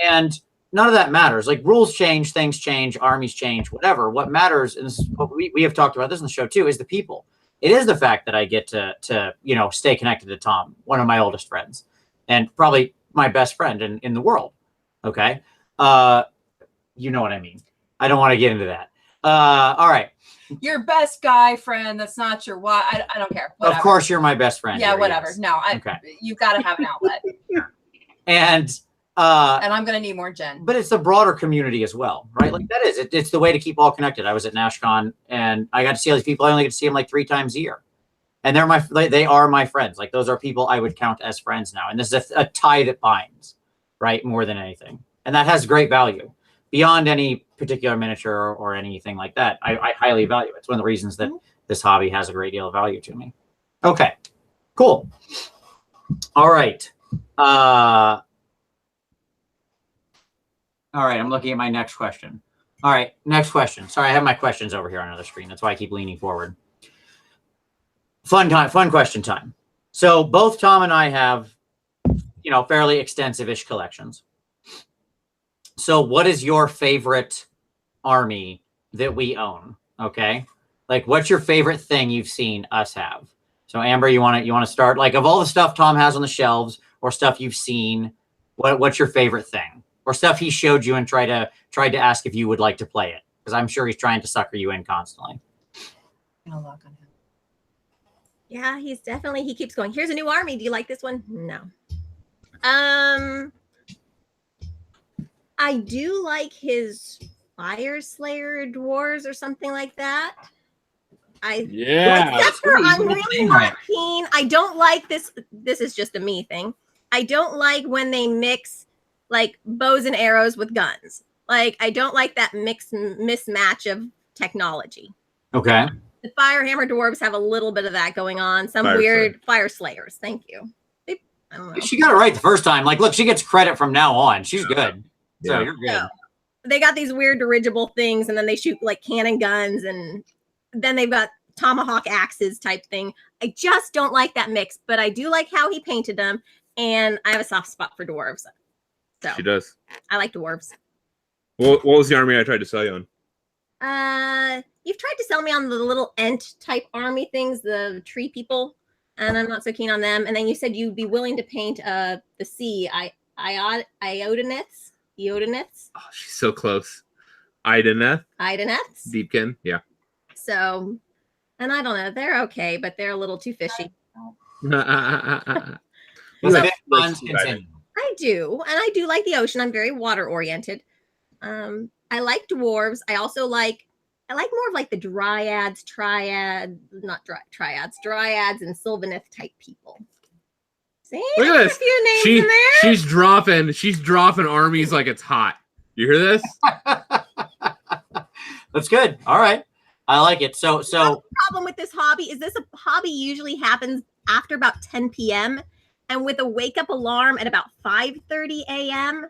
And none of that matters. Like rules change, things change, armies change, whatever. What matters, and this is what we have talked about this in the show too, is the people. It is the fact that I get to stay connected to Tom, one of my oldest friends, and probably my best friend in the world. Okay, you know what I mean. I don't want to get into that. All right. Your best guy friend that's not your wife. I don't care. Whatever. Of course, you're my best friend. Yeah, here, whatever. yes. No, Okay. You've got to have an outlet. And I'm going to need more Jen. but it's the broader community as well, right? Like that is it's the way to keep all connected. I was at NashCon and I got to see all these people. I only get to see them like 3 times a year, and they are my friends. Like those are people I would count as friends now, and this is a tie that binds, right? More than anything, and that has great value beyond any particular miniature or anything like that. I highly value it. It's one of the reasons that this hobby has a great deal of value to me. Okay, cool. All right. All right, I'm looking at my next question. All right, next question. Sorry, I have my questions over here on another screen. That's why I keep leaning forward. Fun question time. So both Tom and I have, fairly extensive-ish collections. So what is your favorite army that we own? Okay, like what's your favorite thing you've seen us have? So Amber, you want to start? Like of all the stuff Tom has on the shelves or stuff you've seen, what's your favorite thing? Or stuff he showed you and tried to ask if you would like to play it, because I'm sure he's trying to sucker you in constantly. I'll lock on him. Yeah, he keeps going. Here's a new army. Do you like this one? No. I do like his Fire Slayer Dwarves or something like that. Except for I'm really not keen. I don't like this. This is just a me thing. I don't like when they mix like bows and arrows with guns. Like I don't like that mismatch of technology. Okay. The Firehammer Dwarves have a little bit of that going on. Some Fire Slayers. Thank you. I don't know. She got it right the first time. Like, look, she gets credit from now on. She's good. So you're good. So, they got these weird dirigible things, and then they shoot like cannon guns, and then they've got tomahawk axes type thing. I just don't like that mix, but I do like how he painted them, and I have a soft spot for dwarves. So She does. I like dwarves. What was the army I tried to sell you on? You've tried to sell me on the little Ent type army things, the tree people, and I'm not so keen on them. And then you said you'd be willing to paint the sea, Iodineths. Oh, she's so close. Ideneth. Deepkin. Yeah. So, and I don't know, they're okay, but they're a little too fishy. Continue. I do, and I do like the ocean. I'm very water oriented. I like dwarves. I also like more of like the dryads, triads, and Sylvaneth type people. See, Look at this. A few names in there. She's dropping armies like it's hot. You hear this? That's good. All right. I like it. So The problem with this hobby is this hobby usually happens after about 10 p.m. and with a wake up alarm at about 5:30 a.m.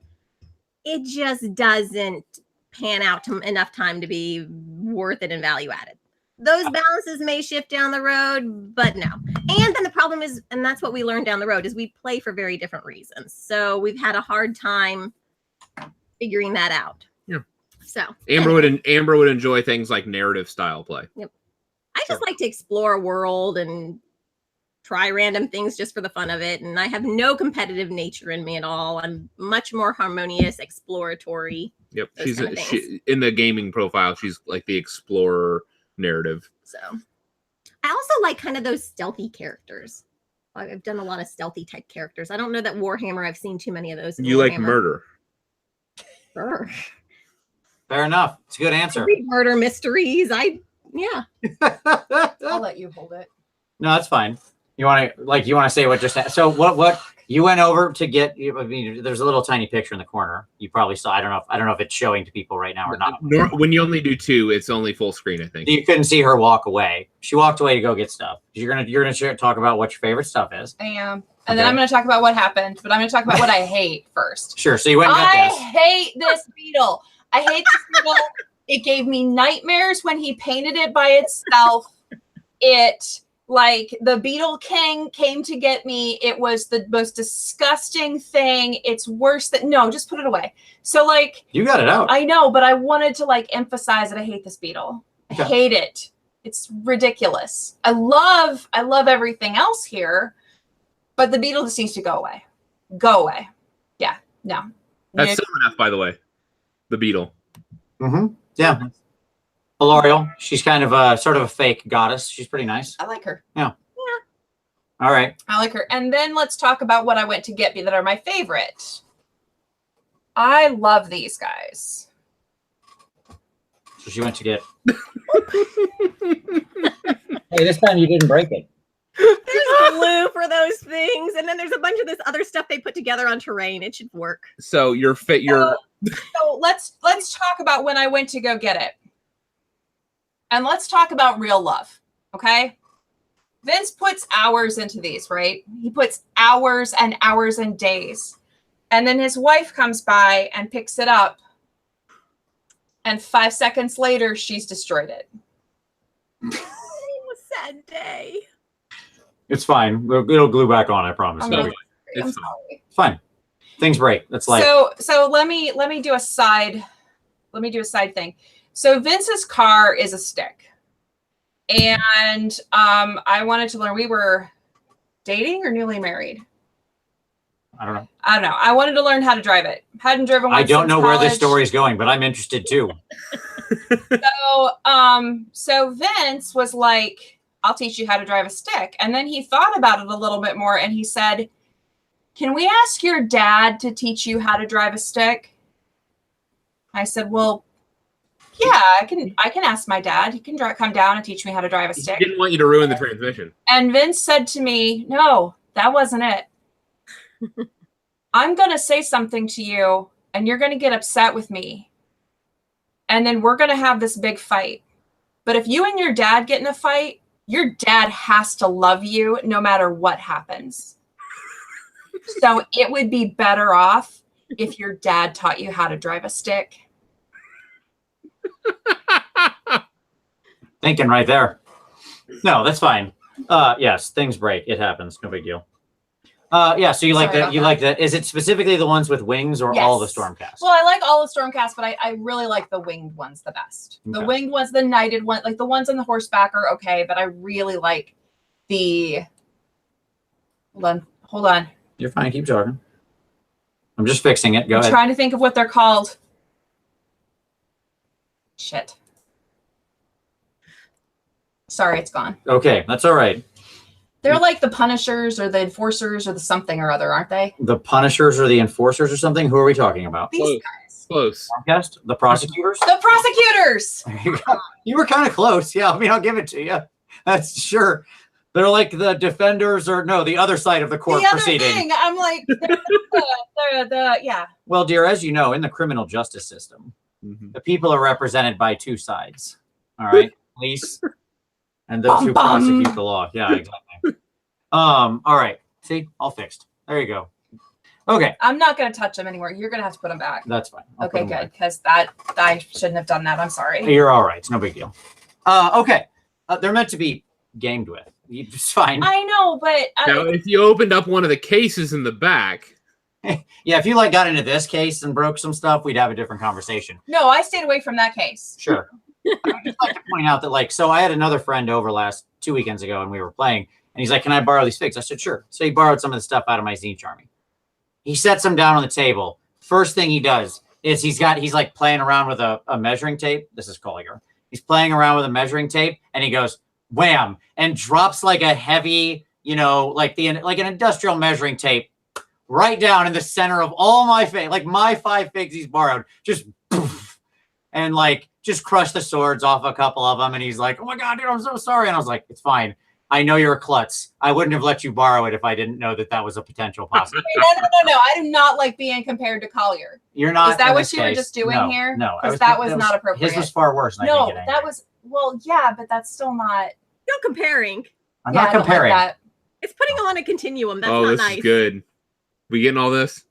it just doesn't pan out to enough time to be worth it and value added. Those balances may shift down the road, but no. And then the problem is, and that's what we learned down the road, is we play for very different reasons. So we've had a hard time figuring that out. Yeah. So Amber would enjoy things like narrative style play. Yep. I just like to explore a world and try random things just for the fun of it. And I have no competitive nature in me at all. I'm much more harmonious, exploratory. Yep. She in the gaming profile, she's like the explorer narrative. So I also like kind of those stealthy characters. I've done a lot of stealthy type characters. I don't know that Warhammer, I've seen too many of those. You Warhammer. like murder. Sure. Fair enough. It's a good answer. Murder mysteries. Yeah. I'll let you hold it. No, that's fine. You want to say what just happened? So what you went over to get? I mean, there's a little tiny picture in the corner. You probably saw. I don't know if it's showing to people right now or not. When you only do 2, it's only full screen. I think you couldn't see her walk away. She walked away to go get stuff. You're gonna talk about what your favorite stuff is. I am, and then I'm gonna talk about what happened. But I'm gonna talk about what I hate first. Sure. So you went and got this. I hate this beetle. I hate this beetle. It gave me nightmares when he painted it by itself. Like the Beetle King came to get me. It was the most disgusting thing. It's worse than just put it away. So like you got it out. I know, but I wanted to like emphasize that I hate this beetle. I hate it. It's ridiculous. I love everything else here, but the beetle just needs to go away. Go away. Yeah. No. That's similar enough, by the way. The beetle. Mm-hmm. Yeah. L'Oreal. She's kind of sort of a fake goddess. She's pretty nice. I like her. Yeah. All right. I like her. And then let's talk about what I went to get that are my favorite. I love these guys. So she went to get. Hey, this time you didn't break it. There's glue for those things, and then there's a bunch of this other stuff they put together on terrain. It should work. So So let's talk about when I went to go get it. And let's talk about real love, okay? Vince puts hours into these, right? He puts hours and hours and days. And then his wife comes by and picks it up. And 5 seconds later, she's destroyed it. It was a sad day. It's fine. It'll glue back on, I promise. I'm It's sorry. fine. Things break. That's life. So let me do a side thing. So Vince's car is a stick. And I wanted to learn, we were dating or newly married? I don't know. I wanted to learn how to drive it. Hadn't driven one I don't since know where this college. story is going, but I'm interested too. So Vince was like, I'll teach you how to drive a stick. And then he thought about it a little bit more and he said, can we ask your dad to teach you how to drive a stick? I said, well, yeah, I can ask my dad. He can come down and teach me how to drive a stick. He didn't want you to ruin the transmission. And Vince said to me, no, that wasn't it. I'm going to say something to you and you're going to get upset with me. And then we're going to have this big fight. But if you and your dad get in a fight, your dad has to love you no matter what happens. So it would be better off if your dad taught you how to drive a stick. Thinking right there. No, that's fine. Yes, things break. It happens. No big deal. Yeah, so you like Sorry that. about You that. like that. Is it specifically the ones with wings or all the Yes. Stormcast? Well, I like all the Stormcast, but I really like the winged ones the best. The Okay. winged ones, the knighted one, like the ones on the horseback are okay, but I really like the. Hold on. You're fine. Keep talking. I'm just fixing it. Go I'm ahead. trying to think of what they're called. Shit. Sorry, it's gone. Okay, that's all right. They're like the Punishers or the Enforcers or the something or other, aren't they? The Punishers or the Enforcers or something? Who are we talking about? These Close. guys. Close. Stormcast? The Prosecutors? The Prosecutors! There you go. You were kind of close. Yeah, I mean, I'll give it to you. That's sure. They're like the defenders or no, the other side of the court The other proceeding. thing, I'm like, yeah. Well, dear, as you know, in the criminal justice system, the people are represented by two sides. All right, police and those who Bum, bum. prosecute the law. Yeah, exactly. All right. See, all fixed. There you go. Okay, I'm not going to touch them anymore. You're going to have to put them back. that's fine. I'll put Okay, them away. good. Because that I shouldn't have done that. I'm sorry. You're all right. It's no big deal. Okay. They're meant to be gamed with. It's fine. I know, but Now, if you opened up one of the cases in the back, Yeah, if you like got into this case and broke some stuff, we'd have a different conversation. no, I stayed away from that case. Sure. I would just like to point out that, like, so I had another friend over 2 weekends ago, and we were playing, and he's like, "Can I borrow these figs?" I said, "Sure." So he borrowed some of the stuff out of my Zinch army. He sets them down on the table. First thing he does is he's like playing around with a measuring tape. This is Collier. He's playing around with a measuring tape, and he goes wham and drops like a heavy, like an industrial measuring tape right down in the center of all my figs, like my 5 figs he's borrowed, just poof, and like just crushed the swords off a couple of them. And he's like, "Oh my God, dude, I'm so sorry." And I was like, "It's fine. I know you're a klutz. I wouldn't have let you borrow it if I didn't know that was a potential possibility." No. I do not like being compared to Collier. You're not. Is that in what this you were case. just doing No, here? No, Because that was not appropriate. His was far worse. And I No, didn't get that angry. was, well, yeah, but that's still not. No comparing. I'm yeah, not I don't like comparing. that. It's putting them on a continuum. That's oh, not this nice. is good. We getting all this?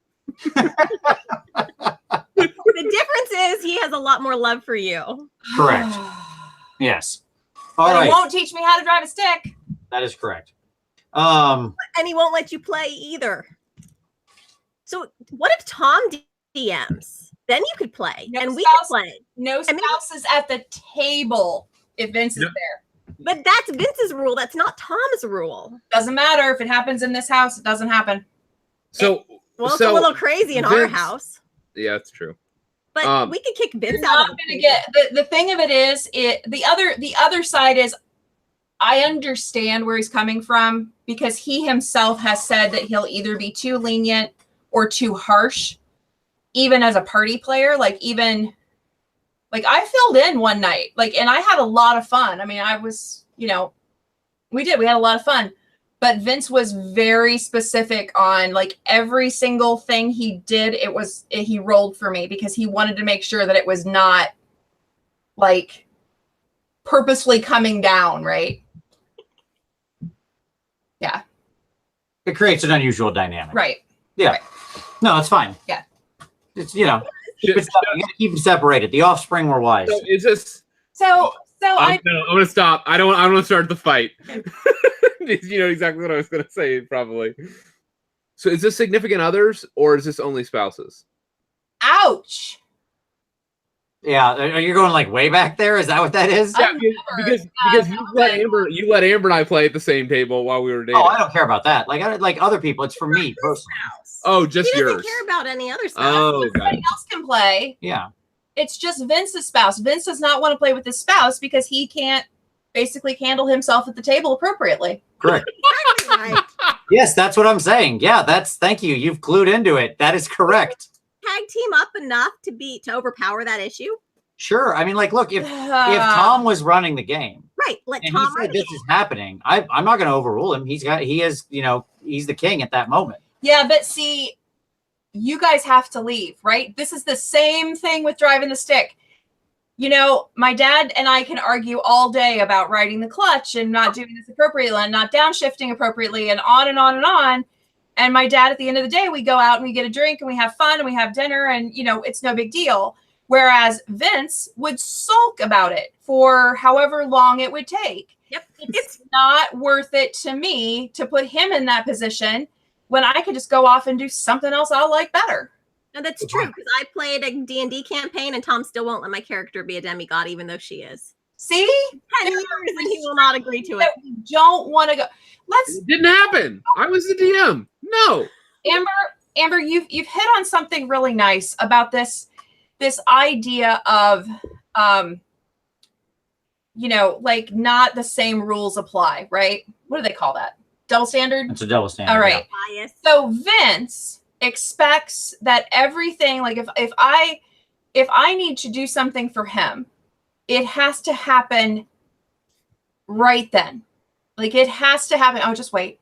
The difference is he has a lot more love for you. Correct. Yes. All But right. he won't teach me how to drive a stick. That is correct. And he won't let you play either. So what if Tom DMs? Then you could play, No and we spouse- could play. No I mean- spouses at the table if Vince is Yep. there. But that's Vince's rule. That's not Tom's rule. Doesn't matter. If it happens in this house, it doesn't happen. So, Well, it's so a little crazy in our Vince- house. yeah, that's true. But we could kick Vince You're out not of going to get the thing of it is the other side is I understand where he's coming from because he himself has said that he'll either be too lenient or too harsh, even as a party player. Like I filled in one night, and I had a lot of fun. I mean, I was, we had a lot of fun. But Vince was very specific on every single thing he did. He rolled for me because he wanted to make sure that it was not purposefully coming down, right? Yeah. It creates an unusual dynamic. Right. Yeah. Right. No, it's fine. Yeah. It's you gotta keep them separated. The offspring were wise. So is this? So I'm gonna stop. I don't want to start the fight. You know exactly what I was gonna say, probably. So is this significant others or is this only spouses? ouch. Yeah, are you going way back there? Is that what that is? Yeah, I've because never- you let Amber and I play at the same table while we were dating. Oh, I don't care about that. Like other people, it's for me personally. Oh, just He doesn't yours. care about any other stuff. Oh, got Somebody it. else can play. Yeah. It's just Vince's spouse. Vince does not want to play with his spouse because he can't basically handle himself at the table appropriately. Correct. Exactly right. Yes, that's what I'm saying. Yeah, thank you. You've clued into it. That is correct. Tag team up enough to overpower that issue. Sure. I mean, look, if Tom was running the game Right. Let and Tom he run said this is happening, I'm not going to overrule him. He's the king at that moment. Yeah, but see, you guys have to leave, right? This is the same thing with driving the stick. My dad and I can argue all day about riding the clutch and not doing this appropriately and not downshifting appropriately and on and on and on. And my dad, at the end of the day, we go out and we get a drink and we have fun and we have dinner and, it's no big deal. Whereas Vince would sulk about it for however long it would take. Yep. It's not worth it to me to put him in that position when I could just go off and do something else I'll like better. No, that's true, because I played a D&D campaign and Tom still won't let my character be a demigod, even though she is. See? 10 years and he will not agree to it. That we don't want to go. It didn't happen. I was the DM. No. Amber, you've hit on something really nice about this idea of not the same rules apply, right? What do they call that? Double standard? It's a double standard. All right. Bias. So Vince expects that everything, if I need to do something for him, it has to happen right then. It has to happen. Oh, just wait.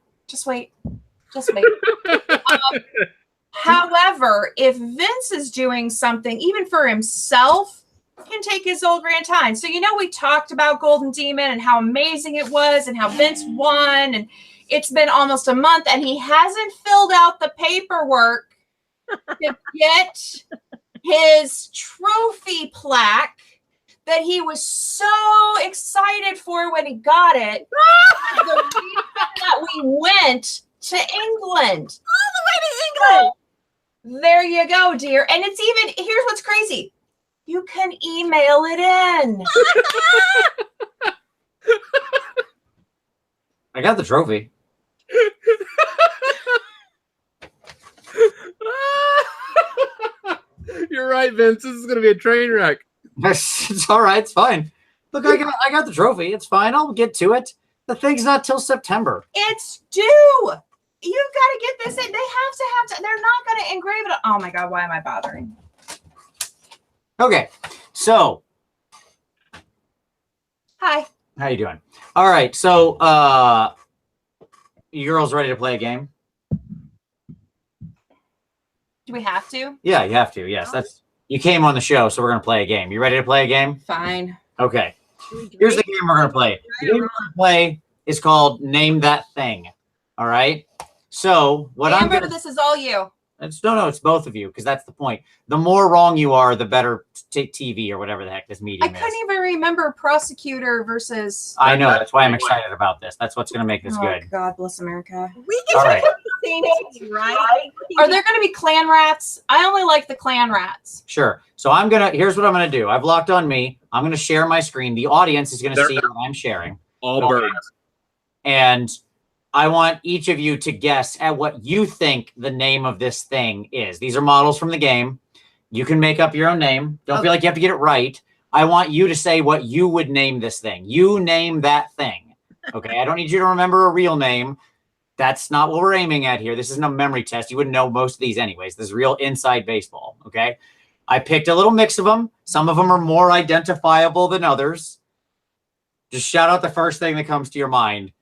However, if Vince is doing something, even for himself, he can take his old grand time. So, we talked about Golden Demon and how amazing it was and how Vince won. And it's been almost a month and he hasn't filled out the paperwork to get his trophy plaque that he was so excited for when he got it. The reason that we went to England. All the way to England. There you go, dear. And it's even, here's what's crazy. You can email it in. I got the trophy. You're right, Vince. This is going to be a train wreck. It's all right. It's fine. Look, I got the trophy. It's fine. I'll get to it. The thing's not till September. It's due. You've got to get this in. They have to. They're not going to engrave it. Oh my God, why am I bothering? Okay, so Hi. how you doing? All right, so you girls ready to play a game? Do we have to? Yeah, you have to. Yes, that's you came on the show, so we're gonna play a game. You ready to play a game? Fine. Okay. Here's the game we're gonna play. The game we're gonna play is called Name That Thing. All right. So what I'm Amber, gonna this is all you. no, it's both of you because that's the point. The more wrong you are, the better TV or whatever the heck this I medium couldn't is. even remember prosecutor versus. I know. That's why I'm excited about this. That's what's gonna make this Oh, good. God bless America. We get All to right. pick the same team, right? Are there going to be clan rats? I only like the clan rats. Sure. So here's what I'm gonna do. I've locked on me. I'm gonna share my screen. The audience is gonna There- see what I'm sharing. All Okay. birds. And I want each of you to guess at what you think the name of this thing is. These are models from the game. You can make up your own name. Don't feel like you have to get it right. I want you to say what you would name this thing. You name that thing. Okay. I don't need you to remember a real name. That's not what we're aiming at here. This isn't a memory test. You wouldn't know most of these anyways. This is real inside baseball. Okay. I picked a little mix of them. Some of them are more identifiable than others. Just shout out the first thing that comes to your mind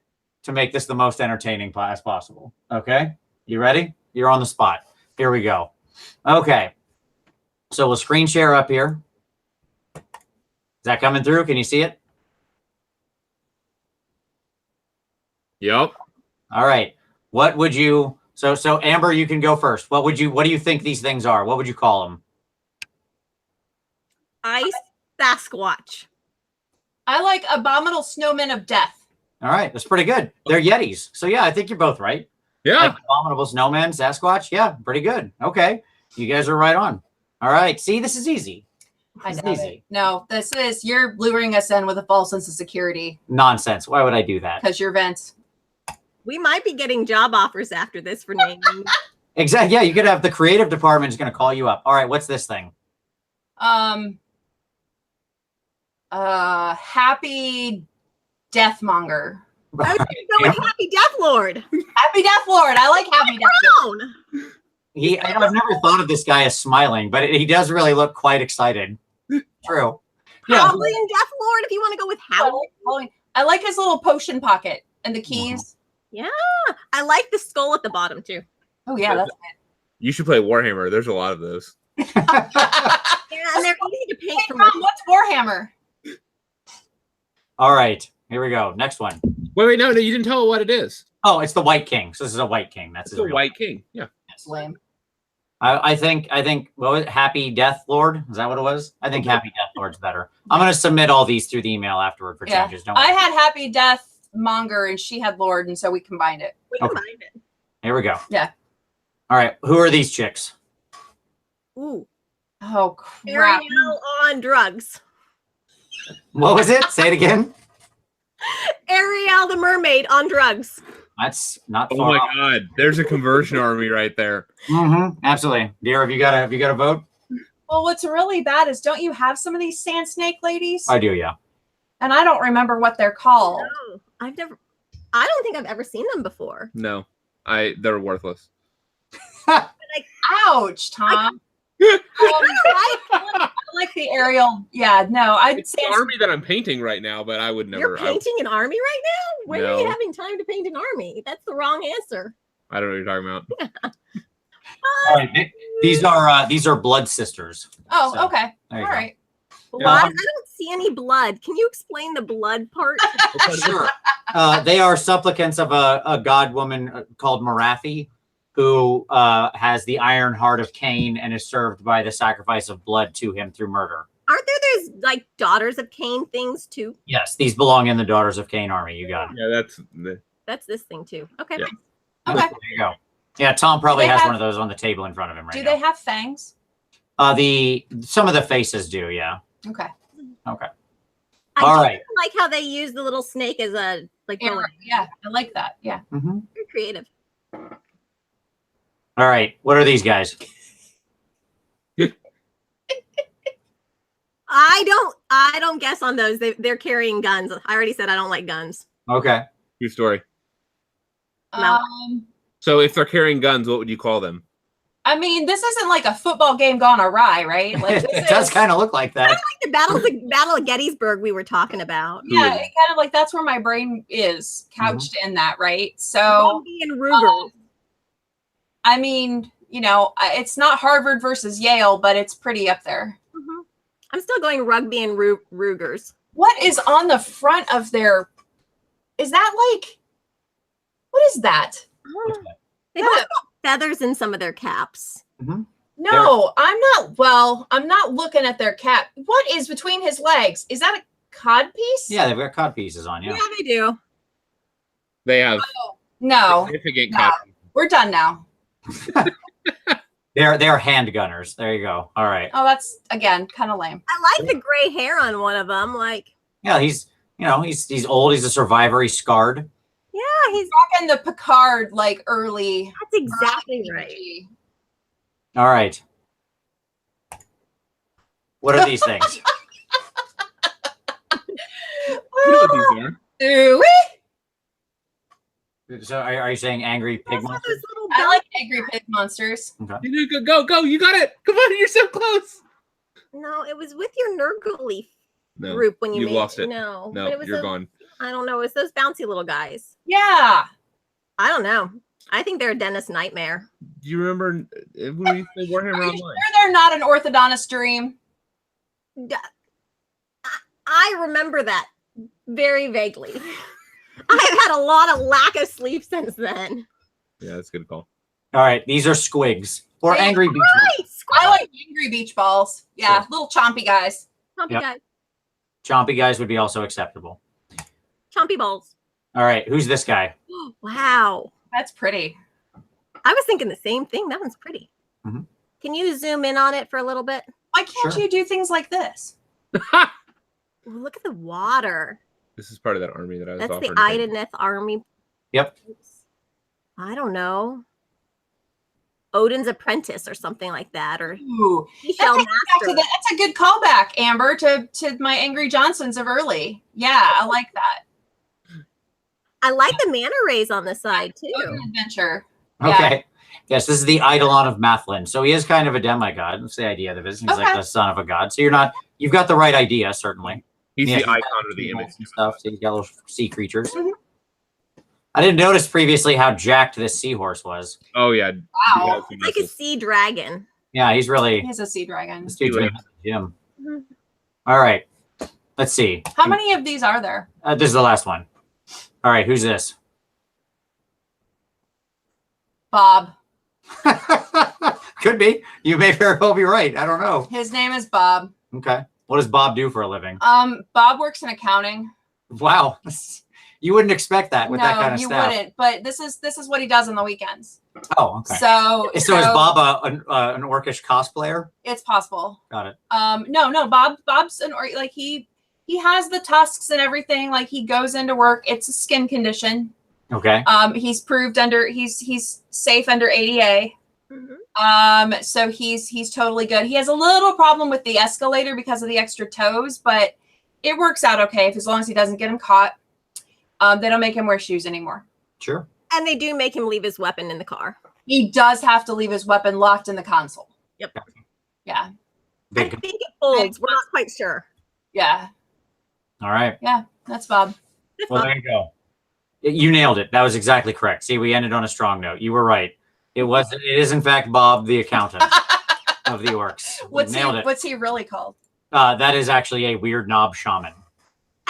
to make this the most entertaining as possible. Okay. You ready? You're on the spot. Here we go. Okay. So we'll screen share up here. Is that coming through? Can you see it? Yep. All right. What would you, so Amber, you can go first. What do you think these things are? What would you call them? Ice Sasquatch. I like abominable snowmen of death. All right. That's pretty good. They're Yetis. So yeah, I think you're both right. Yeah. Like abominable snowman, Sasquatch. Yeah, pretty good. Okay. You guys are right on. All right. See, this is easy. I This is doubt easy. it. No, you're luring us in with a false sense of security Nonsense. Why would I do that? because you're Vince. We might be getting job offers after this for naming. Exactly. Yeah, you could have the creative department is going to call you up. All right. What's this thing? Happy Deathmonger. I was going with Happy Death Lord. Happy Death Lord. I like Happy Death Lord. Brown. I've never thought of this guy as smiling, but he does really look quite excited. True. Yeah. Howling Death Lord, if you want to go with Howling. I like his little potion pocket and the keys. I like the skull at the bottom too. Oh yeah, that's You should play Warhammer. There's a lot of those. it. Yeah, and they're easy to paint Hey, from Tom, what's Warhammer? All right. Here we go. Next one. Wait, no, you didn't tell what it is. Oh, it's the White King. So this is a White King. That's It's his a real White King. Yeah. Lame. I think what was it? Happy Death Lord? Is that what it was? I think Happy Death Lord's better. I'm gonna submit all these through the email afterward for Yeah. changes. Don't I worry. had Happy Death Monger and she had Lord, and so we combined it. We Okay. combined it. Here we go. Yeah. All right. Who are these chicks? Ooh. Oh crap. Ariel on drugs. What was it? Say it again. Ariel the mermaid on drugs. That's not Oh far my off. God. There's a conversion army right there. Mm-hmm. Absolutely. Dear, have you got a vote? Well, what's really bad is don't you have some of these sand snake ladies? I do, yeah. And I don't remember what they're called. No, I don't think I've ever seen them before. No. They're worthless. Ouch, Tom. I like the aerial. Yeah, no, I'd It's say the army that I'm painting right now, but I would never. You're painting an army right now? When are you No. having time to paint an army? That's the wrong answer. I don't know what you're talking about. All right. These are blood sisters. Oh, So, okay. there All you go. right. Blood? I don't see any blood. Can you explain the blood part? Sure. They are supplicants of a god woman called Marathi, who has the iron heart of Cain and is served by the sacrifice of blood to him through murder. Aren't there's like Daughters of Cain things too? Yes, these belong in the Daughters of Cain army. You got it. Yeah, That's this thing too. Okay. Yeah. Okay. There you go. Yeah, Tom probably Do they has have- one of those on the table in front of him right Do now. they have fangs? Some of the faces do, yeah. Okay. Okay. I All do right. like how they use the little snake as a like bow. Yeah, I like that. Yeah. Mm-hmm. Very creative. All right. What are these guys? I don't guess on those. They're carrying guns. I already said I don't like guns. Okay. True story. No. So if they're carrying guns, what would you call them? I mean, this isn't like a football game gone awry, right? Like this It does is- kind of look like that. Like the Battle of Gettysburg we were talking about. Yeah, it kind of like that's where my brain is couched in that, right? So, Rugby and Ruger. I mean, you know, it's not Harvard versus Yale, but it's pretty up there. Mhm. I'm still going Rugby and Rugers. What is on the front of their? Is that like? What is that? They both got feathers in some of their caps. No, I'm not. Well, I'm not looking at their cap. What is between his legs? Is that a cod piece? Yeah, they've got cod pieces on. Yeah, Yeah. they do. They have No, significant No. copy. we're done now. They're handgunners. There you go. All right. Oh, that's again kind of lame. I like the gray hair on one of them. Like, Yeah, he's old. He's a survivor. He's scarred. yeah, he's Rocking the Picard like early. that's exactly early right. PG. All right. What are these things? You know what these are. Ooh-wee. So are you saying angry pig Those are monsters? those little I like angry pig monsters. Go! You got it! Come on, you're so close. No, it was with your Nurgle No, group when you you made lost it. No, No, but it was you're gone. I don't know. It's those bouncy little guys. Yeah. I don't know. I think they're a dentist nightmare. Do you remember when we played Warhammer Are you Online? sure they're not an orthodontist dream? I remember that very vaguely. I've had a lot of lack of sleep since then. Yeah, that's a good call. All right, these are squigs or Hey, angry beach balls. Right, I like angry beach balls. Yeah, Sure. little chompy guys. chompy Yep. guys, Chompy guys would be also acceptable. chompy balls. All right, who's this guy? Wow, That's pretty. I was thinking the same thing. That one's pretty. Mhm. Can you zoom in on it for a little bit? Why can't Sure. you do things like this? Ooh, look at the water. This is part of that army that I was That's the offering. Ideneth army. Yep. I don't know. Odin's apprentice or something like that, or Ooh, that Shell takes me back to Master. that's a good callback, Amber, to my angry Johnsons of early. Yeah, I like that. I like the mana rays on the side too. Odin adventure. Yeah. Okay. Yes, this is the Eidolon of Mathlin. So he is kind of a demigod. That's the idea of it. He's like Okay. the son of a god. So you've got the right idea, certainly. He's Yeah, the icon of the image. And stuff. So he's got little sea creatures. Mhm. I didn't notice previously how jacked this seahorse was. Oh yeah. Wow. It's like a sea dragon. Yeah, he's really He's a sea dragon. this dude's He in the gym. All right. Let's see. How many of these are there? This is the last one. All right, who's this? Bob. Could be. You may very well be right. I don't know. His name is Bob. Okay. What does Bob do for a living? Bob works in accounting. Wow. You wouldn't expect that with No, that kind of you staff. wouldn't. But this is what he does on the weekends. Oh, okay. So So is Bob an orcish cosplayer? It's possible. Got it. No. Bob's like he has the tusks and everything. Like he goes into work. It's a skin condition. Okay. He's proved he's safe under ADA. Mhm. So he's totally good. He has a little problem with the escalator because of the extra toes, but it works out okay as long as he doesn't get him caught. They don't make him wear shoes anymore. Sure. And they do make him leave his weapon in the car. He does have to leave his weapon locked in the console. Yep. Yeah. I Big. think it folds. We're not quite sure. Yeah. All right. That's Bob. Well, there you go. You nailed it. That was exactly correct. See, we ended on a strong note. You were right. It is in fact Bob the accountant of the orcs. What's Nailed it. he really called? That is actually a weird knob shaman.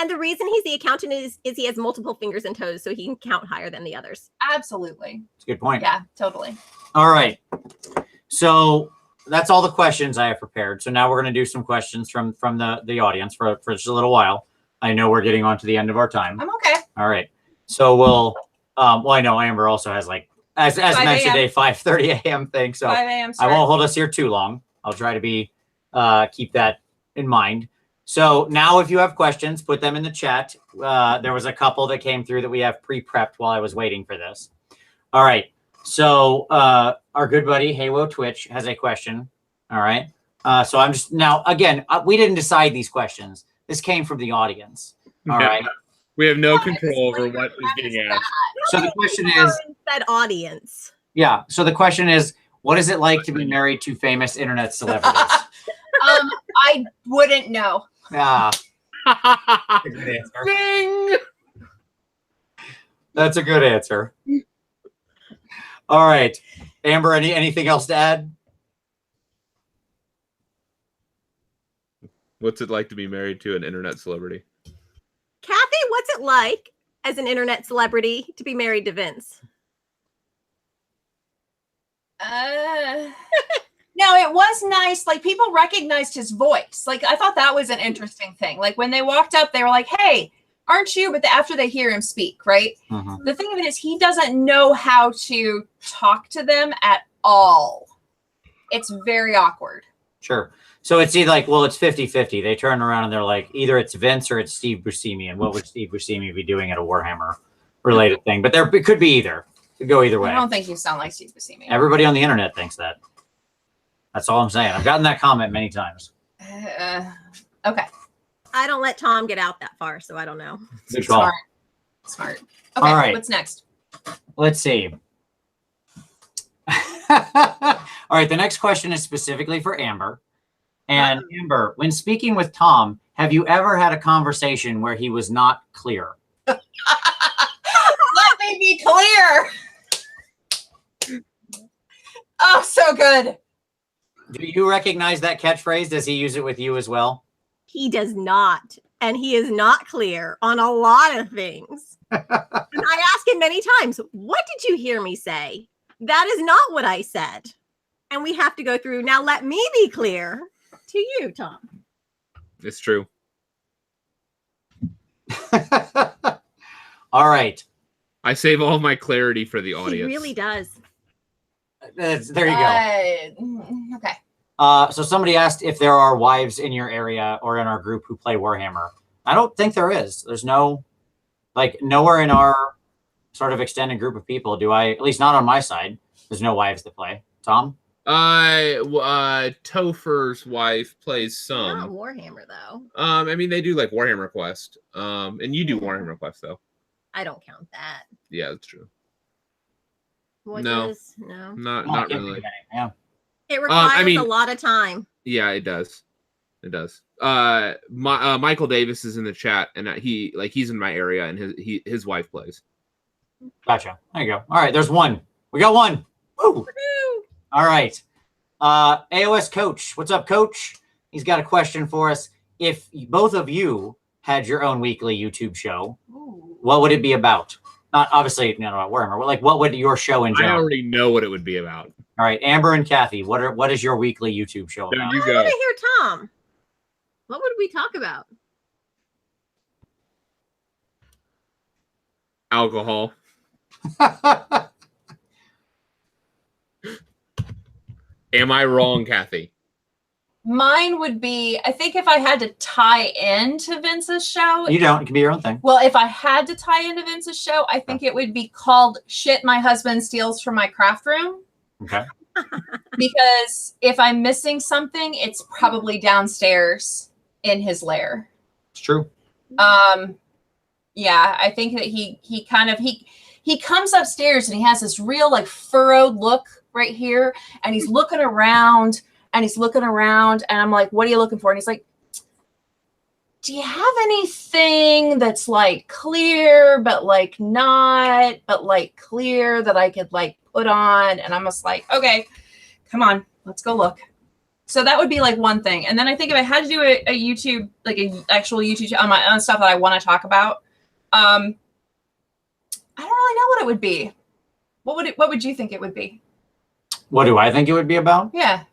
And the reason he's the accountant is he has multiple fingers and toes, so he can count higher than the others. Absolutely. That's a good point. Yeah, totally. All right. So that's all the questions I have prepared. So now we're going to do some questions from the audience for just a little while. I know we're getting on to the end of our time. I'm okay. All right. So we'll, well, I know Amber also has like, as mentioned, a 5:30 a.m. thing. So 5 a.m. I won't hold us here too long. I'll try to be, keep that in mind. So now if you have questions, put them in the chat. There was a couple that came through that we have pre-prepped while I was waiting for this. All right. So our good buddy Haywo Twitch has a question. All right. So I'm just now again, we didn't decide these questions. This came from the audience. All right. We have no control over what is getting asked. So the question is That audience. Yeah. So the question is, what is it like to be married to famous internet celebrities? I wouldn't know. Yeah. Ding! That's a good answer. All right. Amber, anything else to add? What's it like to be married to an internet celebrity? Kathy, what's it like as an internet celebrity to be married to Vince? No, it was nice. Like, people recognized his voice. Like, I thought that was an interesting thing. Like, when they walked up, they were like, "Hey, aren't you?" But after they hear him speak, right? Mm-hmm. The thing of it is, he doesn't know how to talk to them at all. It's very awkward. Sure. So it's either like, well, it's 50-50. They turn around and they're like, either it's Vince or it's Steve Buscemi. And what would Steve Buscemi be doing at a Warhammer related thing? But it could be either. It could go either way. I don't think you sound like Steve Buscemi. Everybody on the internet thinks that. That's all I'm saying. I've gotten that comment many times. Okay. I don't let Tom get out that far, so I don't know. Good call. Smart. Okay. All right. What's next? Let's see. All right. The next question is specifically for Amber. And Amber, when speaking with Tom, have you ever had a conversation where he was not clear? Let me be clear. Oh, so good. Do you recognize that catchphrase? Does he use it with you as well? He does not. And he is not clear on a lot of things. And I ask him many times, what did you hear me say? That is not what I said. And we have to go through, now let me be clear to you, Tom. It's true. All right. I save all my clarity for the audience. He really does. There you go. Okay. So somebody asked if there are wives in your area or in our group who play Warhammer. I don't think there is. There's no, like, nowhere in our sort of extended group of people do I, at least not on my side, there's no wives that play. Tom? Topher's wife plays some. Not Warhammer, though. I mean, they do like Warhammer Quest. And you do Warhammer Quest, though. I don't count that. Yeah, that's true. What No. is? No. Not really. Yeah. It requires I mean, a lot of time. Yeah, it does. It does. Michael Davis is in the chat, and he's in my area, and his wife plays. Gotcha. There you go. All right, there's one. We got one. Woo! Woo-hoo. All right. AOS Coach. What's up, Coach? He's got a question for us. If both of you had your own weekly YouTube show, what would it be about? Not obviously not about Warhammer. Like, what would your show in general? I already know what it would be about. All right, Amber and Kathy, what is your weekly YouTube show about? You I go. want to hear Tom. What would we talk about? Alcohol. Am I wrong, Kathy? Mine would be, I think if I had to tie into Vince's show. You don't. It can be your own thing. Well, if I had to tie into Vince's show, I think it would be called Shit My Husband Steals from My Craft Room. Okay. Because if I'm missing something, it's probably downstairs in his lair. It's true. Yeah, I think that he comes upstairs and he has this real like furrowed look right here, and he's looking around and I'm like, what are you looking for? And he's like, do you have anything that's like clear but like not, but like clear that I could like put on? And I'm just like, okay, come on, let's go look. So that would be like one thing. And then I think if I had to do a YouTube, like an actual YouTube on my own stuff that I want to talk about, I don't really know what it would be. What would you think it would be? What do I think it would be about? Yeah.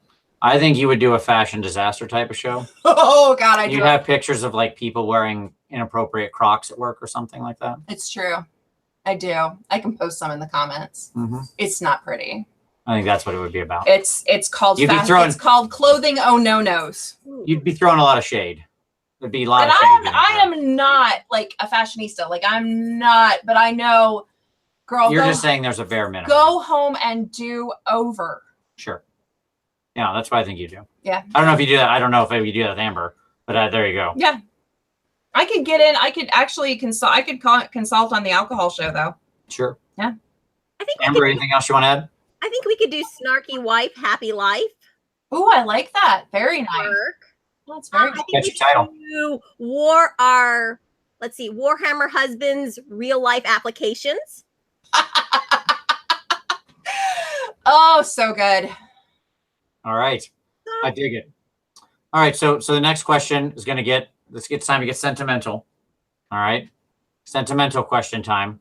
I think you would do a fashion disaster type of show. Oh God, I do. You'd have pictures of like people wearing inappropriate Crocs at work or something like that. It's true. I do. I can post some in the comments. Mm-hmm. It's not pretty. I think that's what it would be about. It's called it's called clothing oh no nos. You'd be throwing a lot of shade. There'd be a lot of shade. I am not like a fashionista. Like I'm not, but I know, girl. You're just saying there's a bare minimum. Go home and do over. Sure. Yeah, that's what I think you do. Yeah. I don't know if you do that. I don't know if you do that with Amber, but there you go. Yeah. I could get in. I could actually consult. I could consult on the alcohol show though. Sure. Yeah. I think Amber, anything else you want to add? I think we could do snarky wife, happy life. Oh, I like that. Very nice. Well, that's very I think That's we your title. do Warhammer husbands real life applications. Oh, so good. All right. I dig it. All right. So the next question is going to get, it's time to get sentimental. All right. Sentimental question time.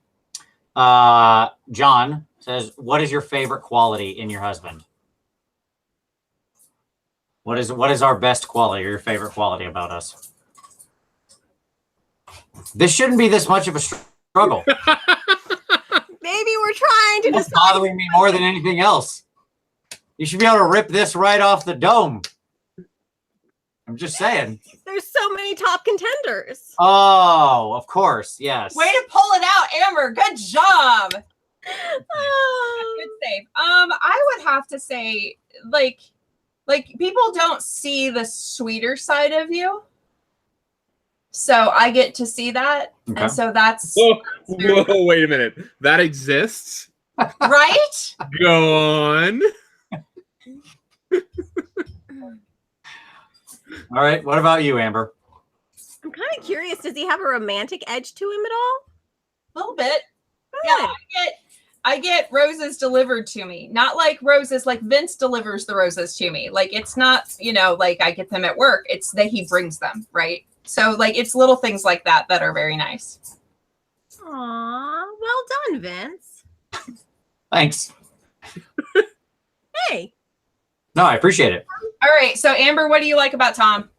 John says, what is your favorite quality in your husband? What is our best quality or your favorite quality about us? This shouldn't be this much of a struggle. Maybe we're trying to It's decide. bothering me more than anything else. You should be able to rip this right off the dome. I'm just saying. There's so many top contenders. Oh, of course. Yes. Way to pull it out, Amber. Good job. Oh. Good save. I would have to say, like people don't see the sweeter side of you. So I get to see that. Okay. And so that's Whoa, wait a minute. That exists? right. Go on. All right. What about you, Amber? I'm kind of curious. Does he have a romantic edge to him at all? A little bit. Yeah, I get roses delivered to me. Not like roses, like Vince delivers the roses to me. Like it's not, like I get them at work. It's that he brings them, right? So like it's little things like that that are very nice. Aw, well done, Vince. Thanks. Hey. No, I appreciate it. All right. So Amber, what do you like about Tom?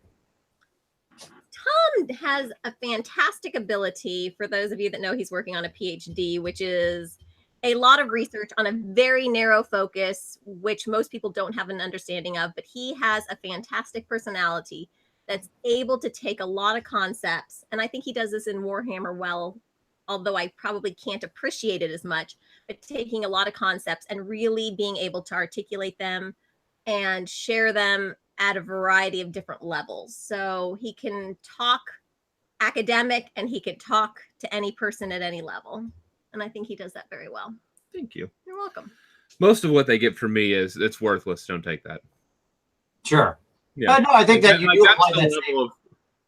Tom has a fantastic ability, for those of you that know he's working on a PhD, which is a lot of research on a very narrow focus, which most people don't have an understanding of, but he has a fantastic personality that's able to take a lot of concepts. And I think he does this in Warhammer well, although I probably can't appreciate it as much, but taking a lot of concepts and really being able to articulate them and share them at a variety of different levels. So he can talk academic and he can talk to any person at any level. And I think he does that very well. Thank you. You're welcome. Most of what they get from me is it's worthless. Don't take that. Sure. Yeah. No, I think that you do apply that's that the level of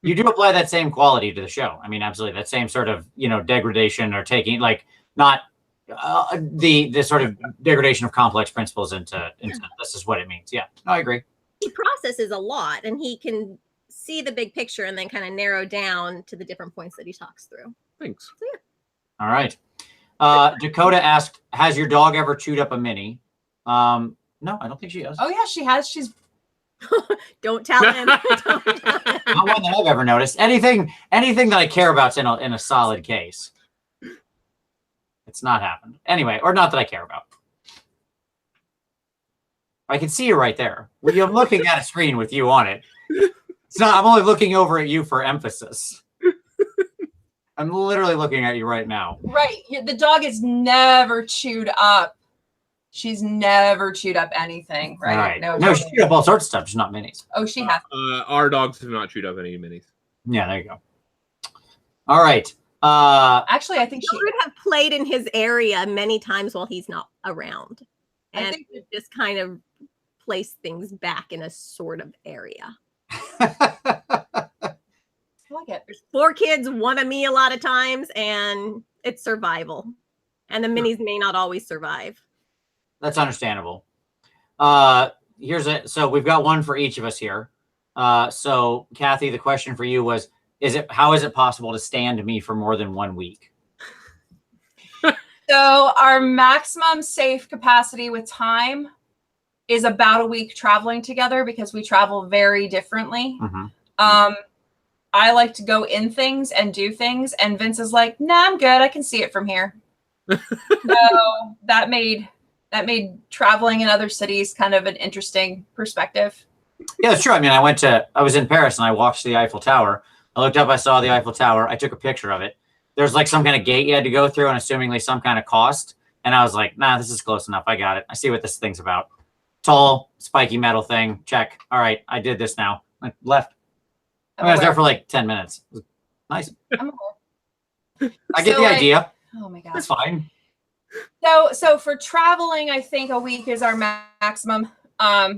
you do apply that same quality to the show. I mean, absolutely, that same sort of degradation or taking not the sort of degradation of complex principles into this is what it means. Yeah, no, I agree. He processes a lot and he can see the big picture and then kind of narrow down to the different points that he talks through. Thanks. So, yeah. All right. Dakota asked, has your dog ever chewed up a mini? No, I don't think she has. Oh yeah, she has. She's Don't tell him. Don't tell him. Not one that I've ever noticed. Anything that I care about's in a solid case. It's not happened. Anyway, or not that I care about. I can see you right there. I'm looking at a screen with you on it. It's not. I'm only looking over at you for emphasis. I'm literally looking at you right now. right. The dog is never chewed up. She's never chewed up anything, right? All right. No, she chewed up all sorts of stuff, just not minis. Oh, she has. Our dogs have not chewed up any minis. Yeah, there you go. All right. Actually, I think she. Children have played in his area many times while he's not around. I And think- just kind of place things back in a sort of area. I like it. There's 4 kids, one of me a lot of times, and it's survival. And the minis may not always survive. That's understandable. here's it. So we've got one for each of us here. So Kathy, the question for you was, how is it possible to stand me for more than 1 week? So our maximum safe capacity with time is about a week traveling together because we travel very differently. I like to go in things and do things, and Vince is like, "Nah, I'm good. I can see it from here." So that made traveling in other cities kind of an interesting perspective. Yeah, that's true. I mean, I was in Paris and I walked to the Eiffel Tower. I looked up, I saw the Eiffel Tower. I took a picture of it. There's like some kind of gate you had to go through and assumingly some kind of cost. And I was like, nah, this is close enough. I got it. I see what this thing's about. Tall, spiky metal thing. Check. All right, I did this now. I left. I was there for like 10 minutes. It was nice. I get the idea. Oh my God. That's fine. So for traveling, I think a week is our maximum,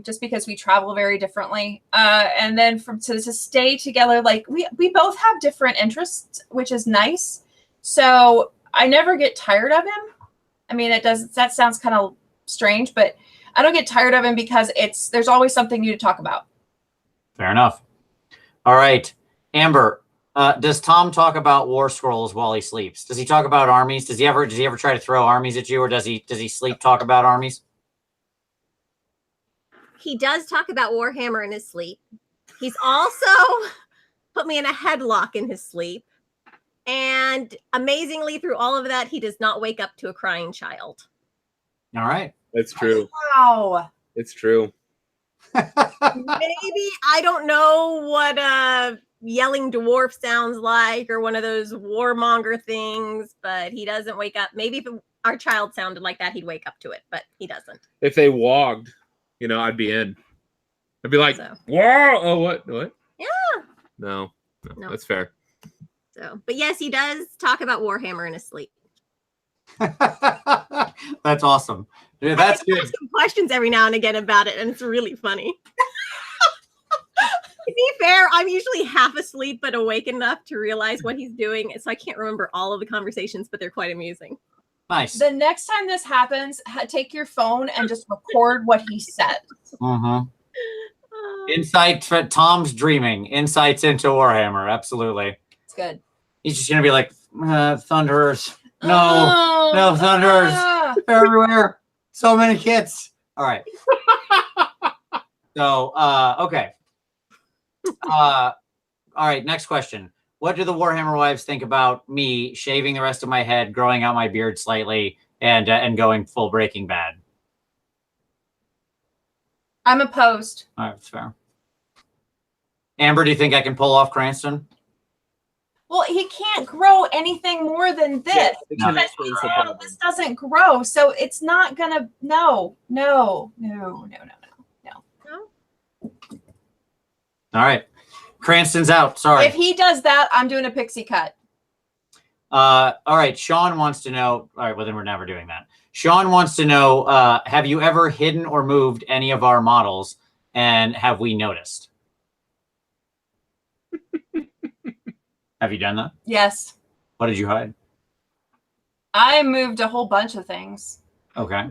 just because we travel very differently. And then to stay together, like we both have different interests, which is nice. So I never get tired of him. I mean, that sounds kind of strange, but I don't get tired of him because there's always something new to talk about. Fair enough. All right, Amber. Does Tom talk about war scrolls while he sleeps? Does he talk about armies? Does he ever try to throw armies at you, or does he sleep talk about armies? He does talk about Warhammer in his sleep. He's also put me in a headlock in his sleep. And amazingly, through all of that, he does not wake up to a crying child. All right. That's true. Wow. It's true. Maybe, I don't know what a yelling dwarf sounds like or one of those warmonger things, but he doesn't wake up. Maybe if our child sounded like that, he'd wake up to it, but he doesn't. If they wogged, I'd be in. I'd be like, whoa, oh, what? Yeah. No, that's fair. So, but yes, he does talk about Warhammer in his sleep. That's awesome. Yeah, that's good. Some questions every now and again about it, and it's really funny. To be fair, I'm usually half asleep but awake enough to realize what he's doing, so I can't remember all of the conversations, but they're quite amusing. Nice. The next time this happens, take your phone and just record what he said. Insight for Tom's dreaming. Insights into Warhammer. Absolutely. It's good. He's just gonna be like, Thunderers. No, Thunderers. They're everywhere. So many kits. All right. So, okay. All right. Next question. What do the Warhammer Wives think about me shaving the rest of my head, growing out my beard slightly, and going full Breaking Bad? I'm opposed. All right, that's fair. Amber, do you think I can pull off Cranston? Well, he can't grow anything more than this. No. This doesn't grow, so it's not gonna. No. All right, Cranston's out. Sorry. If he does that, I'm doing a pixie cut. All right, Sean wants to know. All right, well then we're never doing that. Sean wants to know: have you ever hidden or moved any of our models, and have we noticed? Have you done that? Yes. What did you hide? I moved a whole bunch of things. Okay.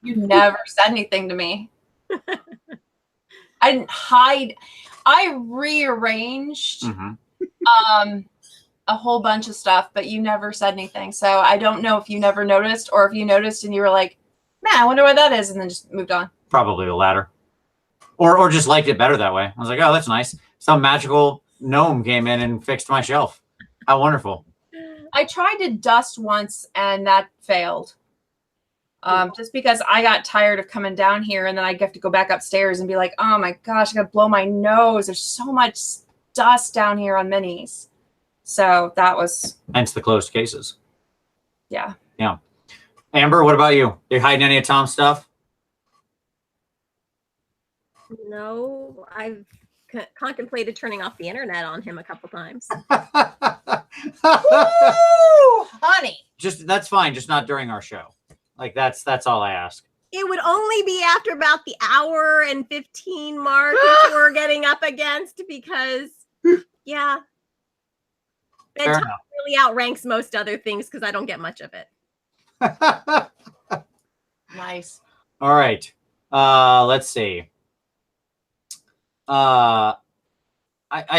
You never said anything to me. I didn't hide. I rearranged a whole bunch of stuff, but you never said anything. So I don't know if you never noticed or if you noticed and you were like, man, I wonder what that is, and then just moved on. Probably the latter. Or just liked it better that way. I was like, oh, that's nice. Some magical gnome came in and fixed my shelf. How wonderful. I tried to dust once and that failed. Just because I got tired of coming down here and then I have to go back upstairs and be like, oh my gosh, I gotta blow my nose. There's so much dust down here on minis. So that was... Hence the closed cases. Yeah. Yeah. Amber, what about you? Are you hiding any of Tom's stuff? No, I've contemplated turning off the internet on him a couple times. Woo! Honey. That's fine, just not during our show. Like that's all I ask. It would only be after about the hour and 15 mark which we're getting up against because yeah. Bedtime really outranks most other things because I don't get much of it. Nice. All right. Let's see. I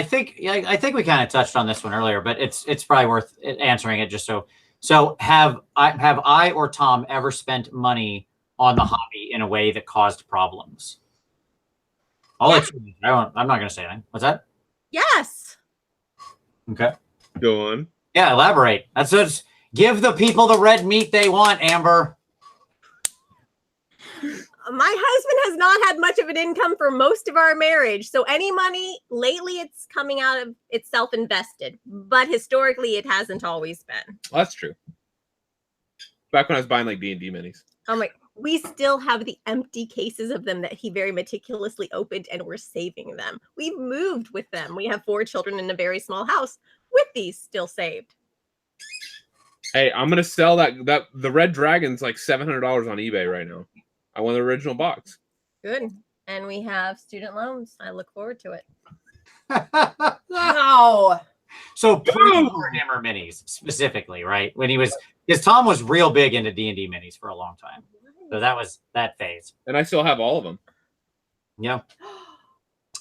think we kind of touched on this one earlier, but it's probably worth answering it just so. So have I or Tom ever spent money on the hobby in a way that caused problems? I'll let you. I'm not going to say anything. What's that? Yes. Okay. Go on. Yeah, elaborate. That's just give the people the red meat they want, Amber. My husband has not had much of an income for most of our marriage. So any money lately, it's coming out of it's self-invested. But historically, it hasn't always been. Well, that's true. Back when I was buying like D&D minis. I'm like, we still have the empty cases of them that he very meticulously opened, and we're saving them. We've moved with them. We have 4 children in a very small house with these still saved. Hey, I'm gonna sell that the Red Dragon's like $700 on eBay right now. I want the original box. Good. And we have student loans. I look forward to it. Wow. So pre-Warhammer minis specifically, right? When because Tom was real big into D&D minis for a long time. So that was that phase. And I still have all of them. Yeah.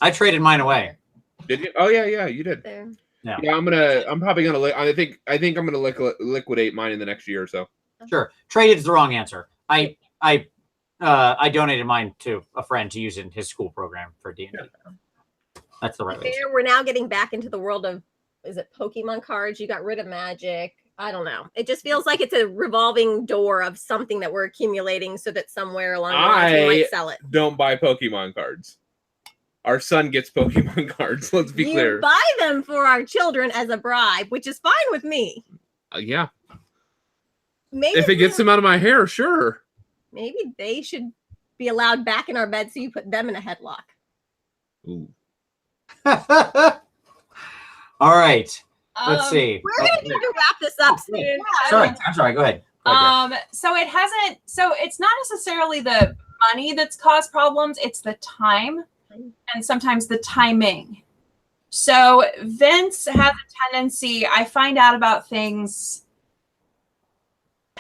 I traded mine away. Did you? Oh yeah, you did. There. Yeah. Yeah, I'm probably gonna. I think I'm gonna liquidate mine in the next year or so. Sure. Traded is the wrong answer. I donated mine to a friend to use in his school program for D&D. Yeah. That's the right way. We're now getting back into the world of, is it Pokemon cards? You got rid of Magic. I don't know. It just feels like it's a revolving door of something that we're accumulating so that somewhere along the line we might sell it. Don't buy Pokemon cards. Our son gets Pokemon cards. Let's be clear. You buy them for our children as a bribe, which is fine with me. Yeah. Maybe if it gets them out of my hair, sure. Maybe they should be allowed back in our bed so you put them in a headlock. Ooh. All right. Let's see. We're going to try to wrap this up soon. Yeah, I'm sorry. Go ahead. So it's not necessarily the money that's caused problems. It's the time and sometimes the timing. So Vince has a tendency, I find out about things,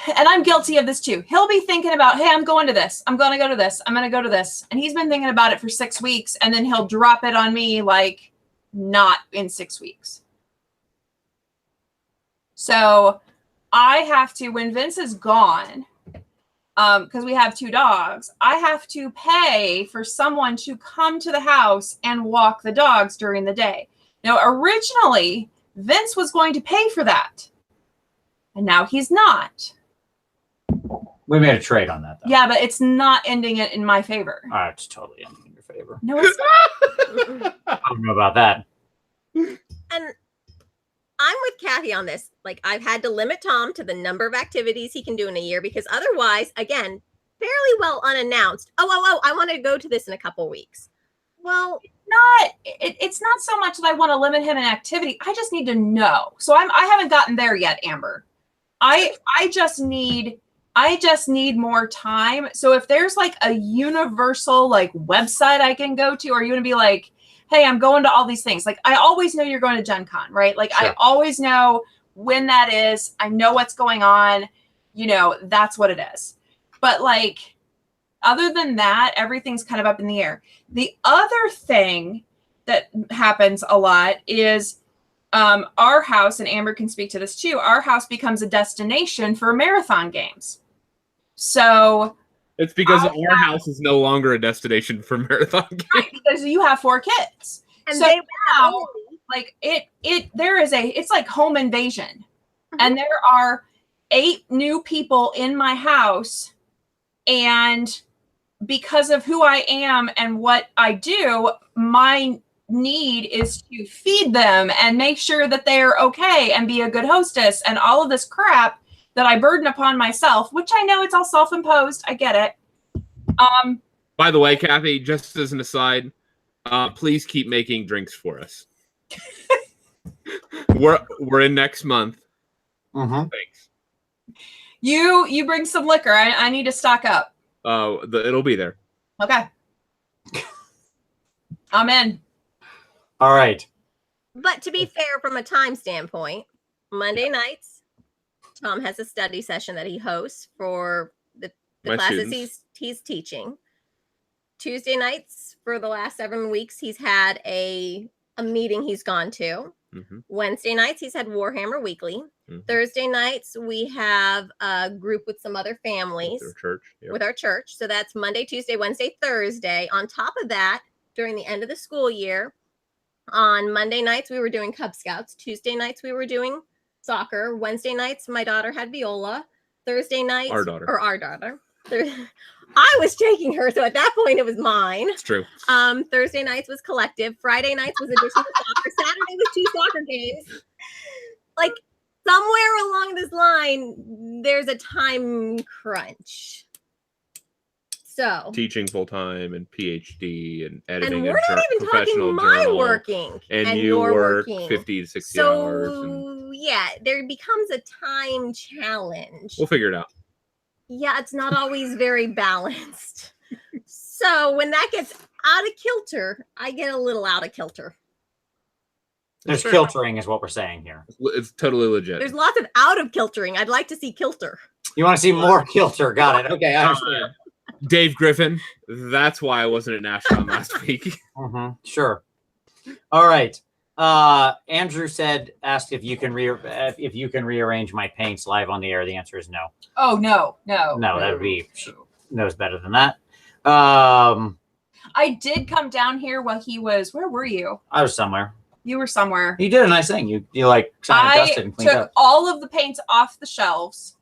and I'm guilty of this too. He'll be thinking about, hey, I'm going to this. I'm going to go to this. I'm going to go to this. And he's been thinking about it for 6 weeks. And then he'll drop it on me like not in 6 weeks. So I have to, when Vince is gone, because we have 2 dogs, I have to pay for someone to come to the house and walk the dogs during the day. Now, originally, Vince was going to pay for that. And now he's not. We made a trade on that, though. Yeah, but it's not ending it in my favor. It's totally ending in your favor. No, it's not. I don't know about that. And I'm with Kathy on this. Like, I've had to limit Tom to the number of activities he can do in a year because otherwise, again, fairly well unannounced. Oh, I want to go to this in a couple weeks. Well, it's not so much that I want to limit him in activity. I just need to know. So I haven't gotten there yet, Amber. I just need more time. So if there's like a universal like website I can go to, or you want to be like, hey, I'm going to all these things. Like, I always know you're going to Gen Con, right? Like, sure. I always know when that is. I know what's going on. You know, that's what it is. But like, other than that, everything's kind of up in the air. The other thing that happens a lot is our house, and Amber can speak to this too, our house becomes a destination for marathon games. So it's because our house is no longer a destination for marathon games. Right, because you have 4 kids. And so now, like it's like home invasion. Mm-hmm. And there are 8 new people in my house. And because of who I am and what I do, my need is to feed them and make sure that they're okay and be a good hostess and all of this crap that I burden upon myself, which I know it's all self-imposed. I get it. By the way, Kathy, just as an aside, please keep making drinks for us. We're in next month. Mm-hmm. Thanks. You bring some liquor. I need to stock up. It'll be there. Okay. I'm in. All right. But to be fair, from a time standpoint, Monday nights, Tom has a study session that he hosts for the classes he's teaching. Tuesday nights for the last 7 weeks, he's had a meeting he's gone to. Mhm. Wednesday nights, he's had Warhammer Weekly. Mhm. Thursday nights, we have a group with some other families With their church. Yep. with our church. So that's Monday, Tuesday, Wednesday, Thursday. On top of that, during the end of the school year, on Monday nights, we were doing Cub Scouts. Tuesday nights, we were doing soccer. Wednesday nights, my daughter had viola. Thursday nights, Our daughter. I was taking her, so at that point it was mine. It's true. Thursday nights was collective. Friday nights was addition to soccer. Saturday was 2 soccer games. Like somewhere along this line, there's a time crunch. So Teaching full time and PhD and and editing we're not even professional talking my journal, working and you you're work working. 50 to 60 hours. And So yeah, there becomes a time challenge. we'll figure it out. Yeah, it's not always very balanced. So when that gets out of kilter, I get a little out of kilter. There's Sure. kiltering is what we're saying here. It's totally legit. There's lots of out of kiltering. I'd like to see kilter. You want to see more kilter? Got it. Okay, I understand. Dave Griffin. That's why I wasn't at Nashville last week. Sure. All right. Andrew asked if you can rearrange my paints live on the air. The answer is no. Oh no. No, that would be, she knows better than that. I did come down here while he was. Where were you? I was somewhere. You were somewhere. You did a nice thing. You like kind of I dusted and cleaned took up. all of the paints off the shelves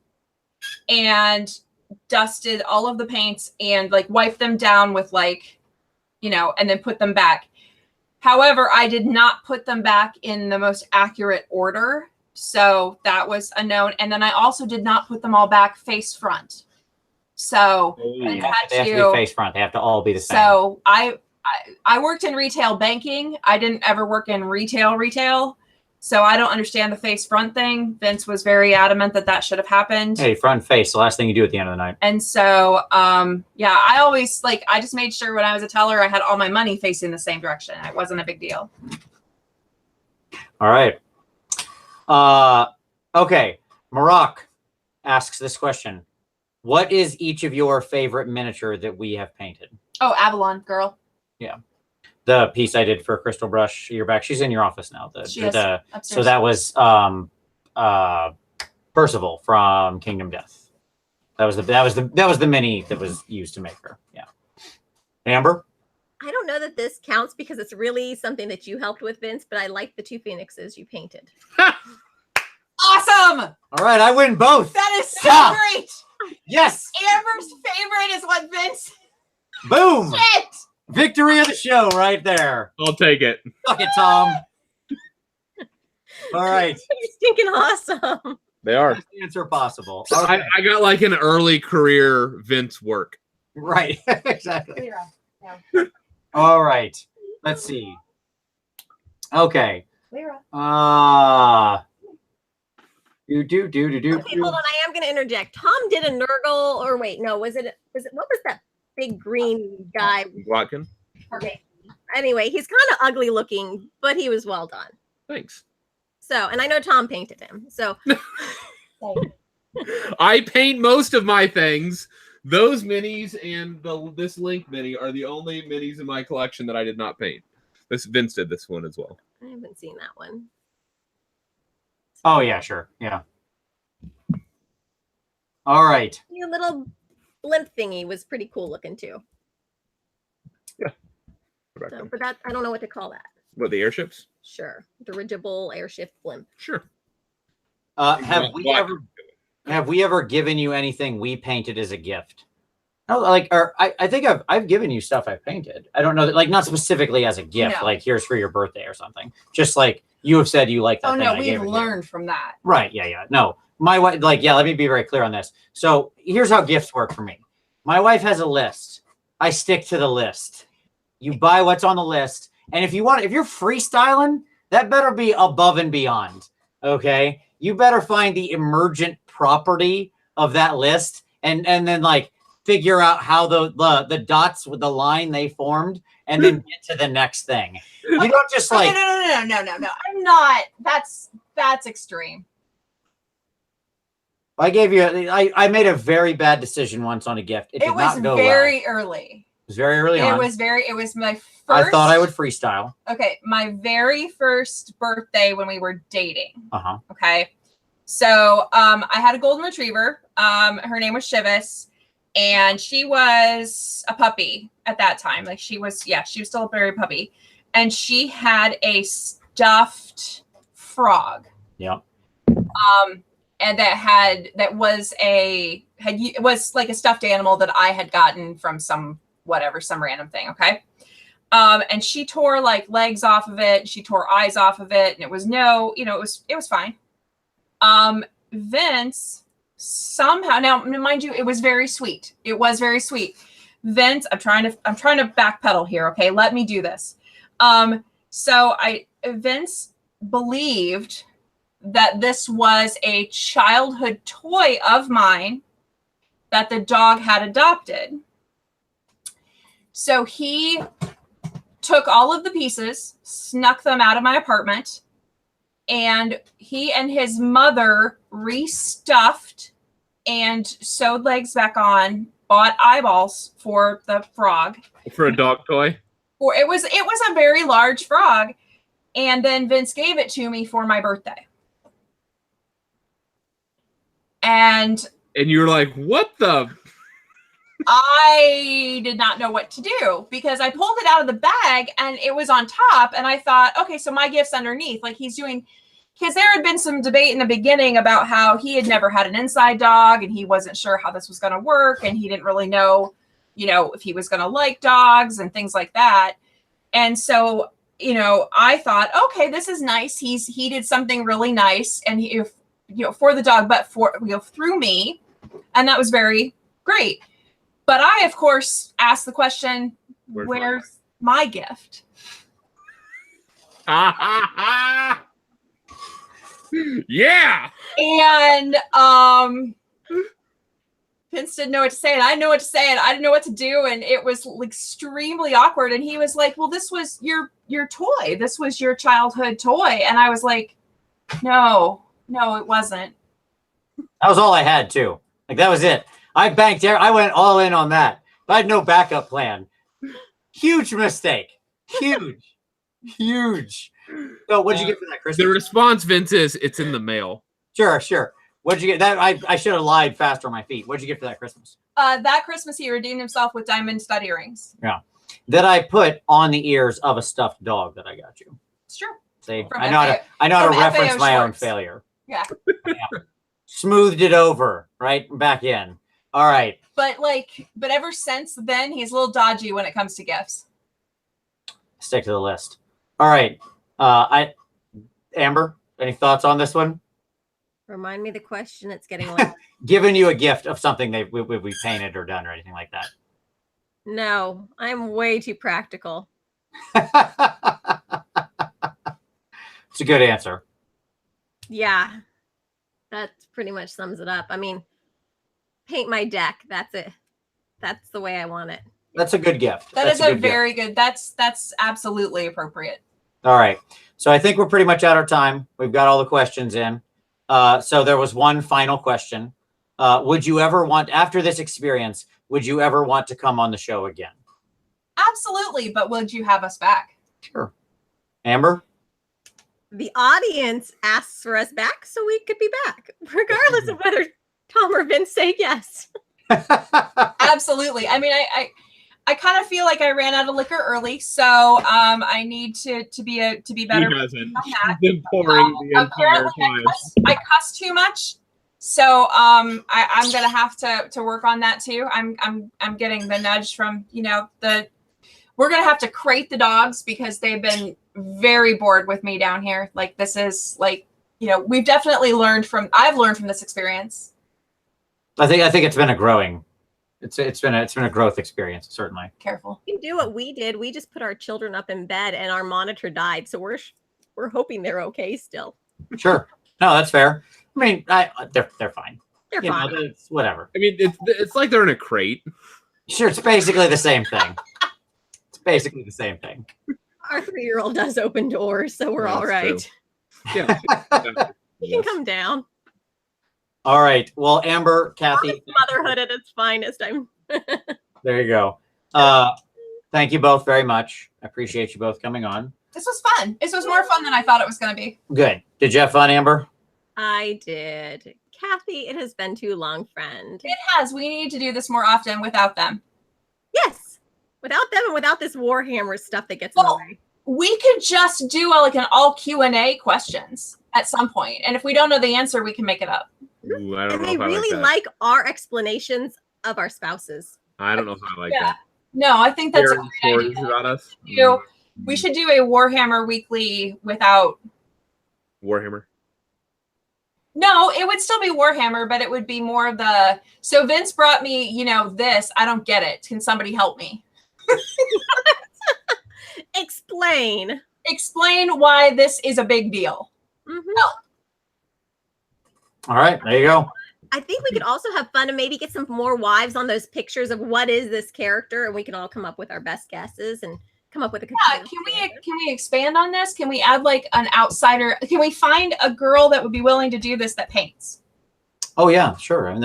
and dusted all of the paints and like wiped them down with like, and then put them back. However, I did not put them back in the most accurate order. So that was a known. And then I also did not put them all back face front. So I had They have to be face front. They have to all be the same. So I worked in retail banking. I didn't ever work in retail. So I don't understand the face front thing. Vince was very adamant that should have happened. Hey, front and face, the last thing you do at the end of the night. And so, yeah, I always I just made sure when I was a teller, I had all my money facing the same direction. It wasn't a big deal. All right. Okay. Marak asks this question. What is each of your favorite miniature that we have painted? Oh, Avalon girl. Yeah. The piece I did for Crystal Brush a year back. She's in your office now. She is upstairs. So that was Percival from Kingdom Death. That was the mini that was used to make her. Yeah. Amber? I don't know that this counts because it's really something that you helped with, Vince, but I like the 2 phoenixes you painted. Awesome! All right, I win both. That is so Yeah. great. Yes. Amber's favorite is what Vince. Boom. Shit. Victory of the show right there. I'll take it. Fuck it, Tom. All right. You're stinking awesome. They are. Best answer possible. So Okay. I got like an early career Vince work. Right. Exactly. Lyra. All right. Let's see. Okay. Lyra. Okay, hold on. I am going to interject. Tom did a Nurgle, or wait, no, was it? What was that big green guy? Watkin. Okay. Anyway, he's kind of ugly looking, but he was well done. Thanks. So, and I know Tom painted him. So, I paint most of my things. Those minis and this Link mini are the only minis in my collection that I did not paint. Vince did this one as well. I haven't seen that one. Oh, yeah, sure. Yeah. All right. Your little blimp thingy was pretty cool looking too. So, but that, I don't know what to call that. What, the airships? Sure. Dirigible airship blimp. Sure. Have we ever given you anything we painted as a gift? No, I think I've given you stuff I painted. I don't know that, not specifically as a gift, No. like here's for your birthday or something. Just like you have said you like that. Oh thing no, I gave we've you. learned from that. Right. Yeah. No, my wife, let me be very clear on this. So here's how gifts work for me. My wife has a list. I stick to the list. You buy what's on the list. And if you're freestyling, that better be above and beyond. Okay. You better find the emergent property of that list and then figure out how the dots with the line they formed and then get to the next thing. You don't just No. I'm not. That's extreme. I gave you. I made a very bad decision once on a gift. It did It was not go very early. was very early on. It was my first. I thought I would freestyle. Okay, my very first birthday when we were dating. Uh-huh. Okay. So I had a golden retriever. Her name was Shivas, and she was a puppy at that time. Like she was still a very puppy. And she had a stuffed frog. Yep. And it was like a stuffed animal that I had gotten from some random thing. Okay. And she tore like legs off of it. She tore eyes off of it. And it was it was fine. Vince somehow, now mind you, it was very sweet. It was very sweet. Vince, I'm trying to backpedal here. Okay. Let me do this. Vince believed that this was a childhood toy of mine that the dog had adopted. So he took all of the pieces, snuck them out of my apartment, and he and his mother restuffed and sewed legs back on, bought eyeballs for the frog. For a dog toy? It was a very large frog. And then Vince gave it to me for my birthday. And you were like, what the? I did not know what to do because I pulled it out of the bag and it was on top. And I thought, okay, so my gift's underneath. Like because there had been some debate in the beginning about how he had never had an inside dog and he wasn't sure how this was going to work. And he didn't really know, if he was going to like dogs and things like that. And so, I thought, okay, this is nice. He did something really nice. And for the dog, but through me. And that was very great. But I, of course, asked the question, where's my gift? Yeah. And Vince didn't know what to say, and I didn't know what to say, and I didn't know what to do, and it was extremely awkward. And he was like, well, this was your toy. This was your childhood toy. And I was like, no, it wasn't. That was all I had, too. Like, that was it. I banked there. I went all in on that. I had no backup plan. Huge mistake. Huge. So what'd you get for that Christmas? The response, Vince, is it's in the mail. Sure. What'd you get? That I should have lied faster on my feet. What'd you get for that Christmas? That Christmas he redeemed himself with diamond stud earrings. Yeah. That I put on the ears of a stuffed dog that I got you. It's true. See, I know how to reference my own failure. Yeah. Smoothed it over, right? Back in. All right. But ever since then, he's a little dodgy when it comes to gifts. Stick to the list. All right. Amber, any thoughts on this one? Remind me the question. It's getting late. Given you a gift of something we painted or done or anything like that. No, I'm way too practical. It's a good answer. Yeah. That pretty much sums it up. I mean, paint my deck. That's it. That's the way I want it. That's a good gift. That's a very good. That's absolutely appropriate. All right. So I think we're pretty much out of time. We've got all the questions in. So there was one final question. Would you ever want, after this experience, would you ever want to come on the show again? Absolutely. But would you have us back? Sure. Amber? The audience asks for us back, so we could be back, regardless of whether Tom or Vince say yes. Absolutely. I mean, I kind of feel like I ran out of liquor early, so I need to be better. He hasn't. She's been pouring the entire time. I cuss too much, so I'm gonna have to work on that too. I'm getting the nudge from we're gonna have to crate the dogs because they've been very bored with me down here. Like this is we've definitely I've learned from this experience. I think it's been a growing. It's been a growth experience, certainly. Careful. You can do what we did. We just put our children up in bed, and our monitor died. So we're hoping they're okay still. Sure. No, that's fair. I mean, they're fine. They're fine. It's whatever. I mean, it's like they're in a crate. Sure, it's basically the same thing. Our 3-year-old does open doors, so we're all right. True. Yeah. He can come down. All right. Well, Amber, Kathy. Motherhood at its finest. There you go. Thank you both very much. I appreciate you both coming on. This was fun. This was more fun than I thought it was going to be. Good. Did you have fun, Amber? I did. Kathy, it has been too long, friend. It has. We need to do this more often without them. Yes. Without them and without this Warhammer stuff that gets in the way. We could just do like an all Q&A questions at some point. And if we don't know the answer, we can make it up. Ooh, I don't And know they if I really like that. our explanations of our spouses. I don't know if I like Yeah. that. No, I think that's a Hearing great stories idea. about us. We should do a Warhammer Weekly without... Warhammer. No, it would still be Warhammer, but it would be more of the... So Vince brought me, this. I don't get it. Can somebody help me? Explain. Explain why this is a big deal. Mm-hmm. All right, there you go. I think we could also have fun and maybe get some more wives on those pictures of what is this character, and we can all come up with our best guesses and come up with a Yeah, can we expand on this? Can we add like an outsider? Can we find a girl that would be willing to do this that paints? Oh yeah, sure. I mean,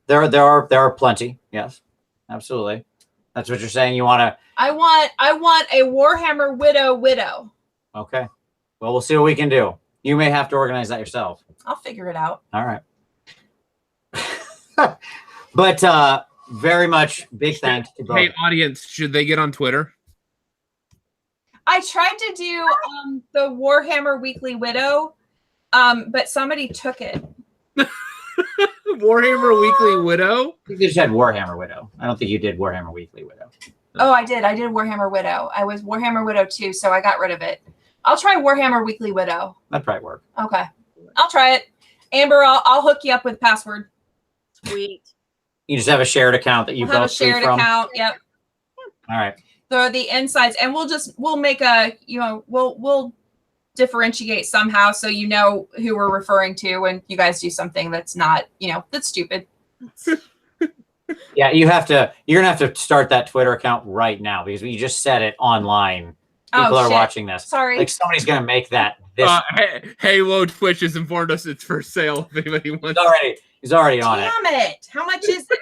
there are plenty. Yes, absolutely. That's what you're saying. You want to? I want a Warhammer widow. Okay. Well, we'll see what we can do. You may have to organize that yourself. I'll figure it out. All right. But very much big thanks to both. Hey, audience, should they get on Twitter? I tried to do the Warhammer Weekly Widow, but somebody took it. Warhammer Weekly Widow? I think you just had Warhammer Widow. I don't think you did Warhammer Weekly Widow. Oh, I did. I did Warhammer Widow. I was Warhammer Widow too, so I got rid of it. I'll try Warhammer Weekly Widow. That'd probably work. Okay. I'll try it. Amber, I'll hook you up with password. Sweet. You just have a shared account that you I'll have a both see shared from. account. Yep. All right. The insides, and we'll make a, we'll differentiate somehow so you know who we're referring to when you guys do something that's not, that's stupid. Yeah, you're gonna have to start that Twitter account right now because you just said it online. People are shit. watching this. Sorry. Like somebody's gonna make that this Halo Twitch has informed us it's for sale if anybody wants. he's already on it. Damn it. How much is it?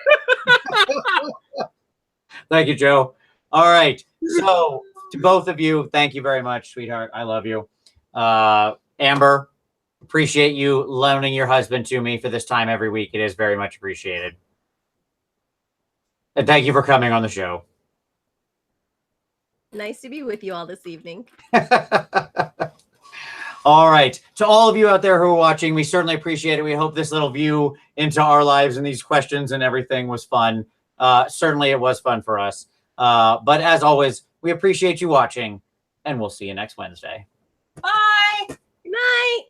Thank you, Joe. All right. So to both of you, thank you very much, sweetheart. I love you. Amber, appreciate you loaning your husband to me for this time every week. It is very much appreciated. And thank you for coming on the show. Nice to be with you all this evening. All right. To all of you out there who are watching, we certainly appreciate it. We hope this little view into our lives and these questions and everything was fun. Certainly it was fun for us. But as always, we appreciate you watching, and we'll see you next Wednesday. Bye. Good night.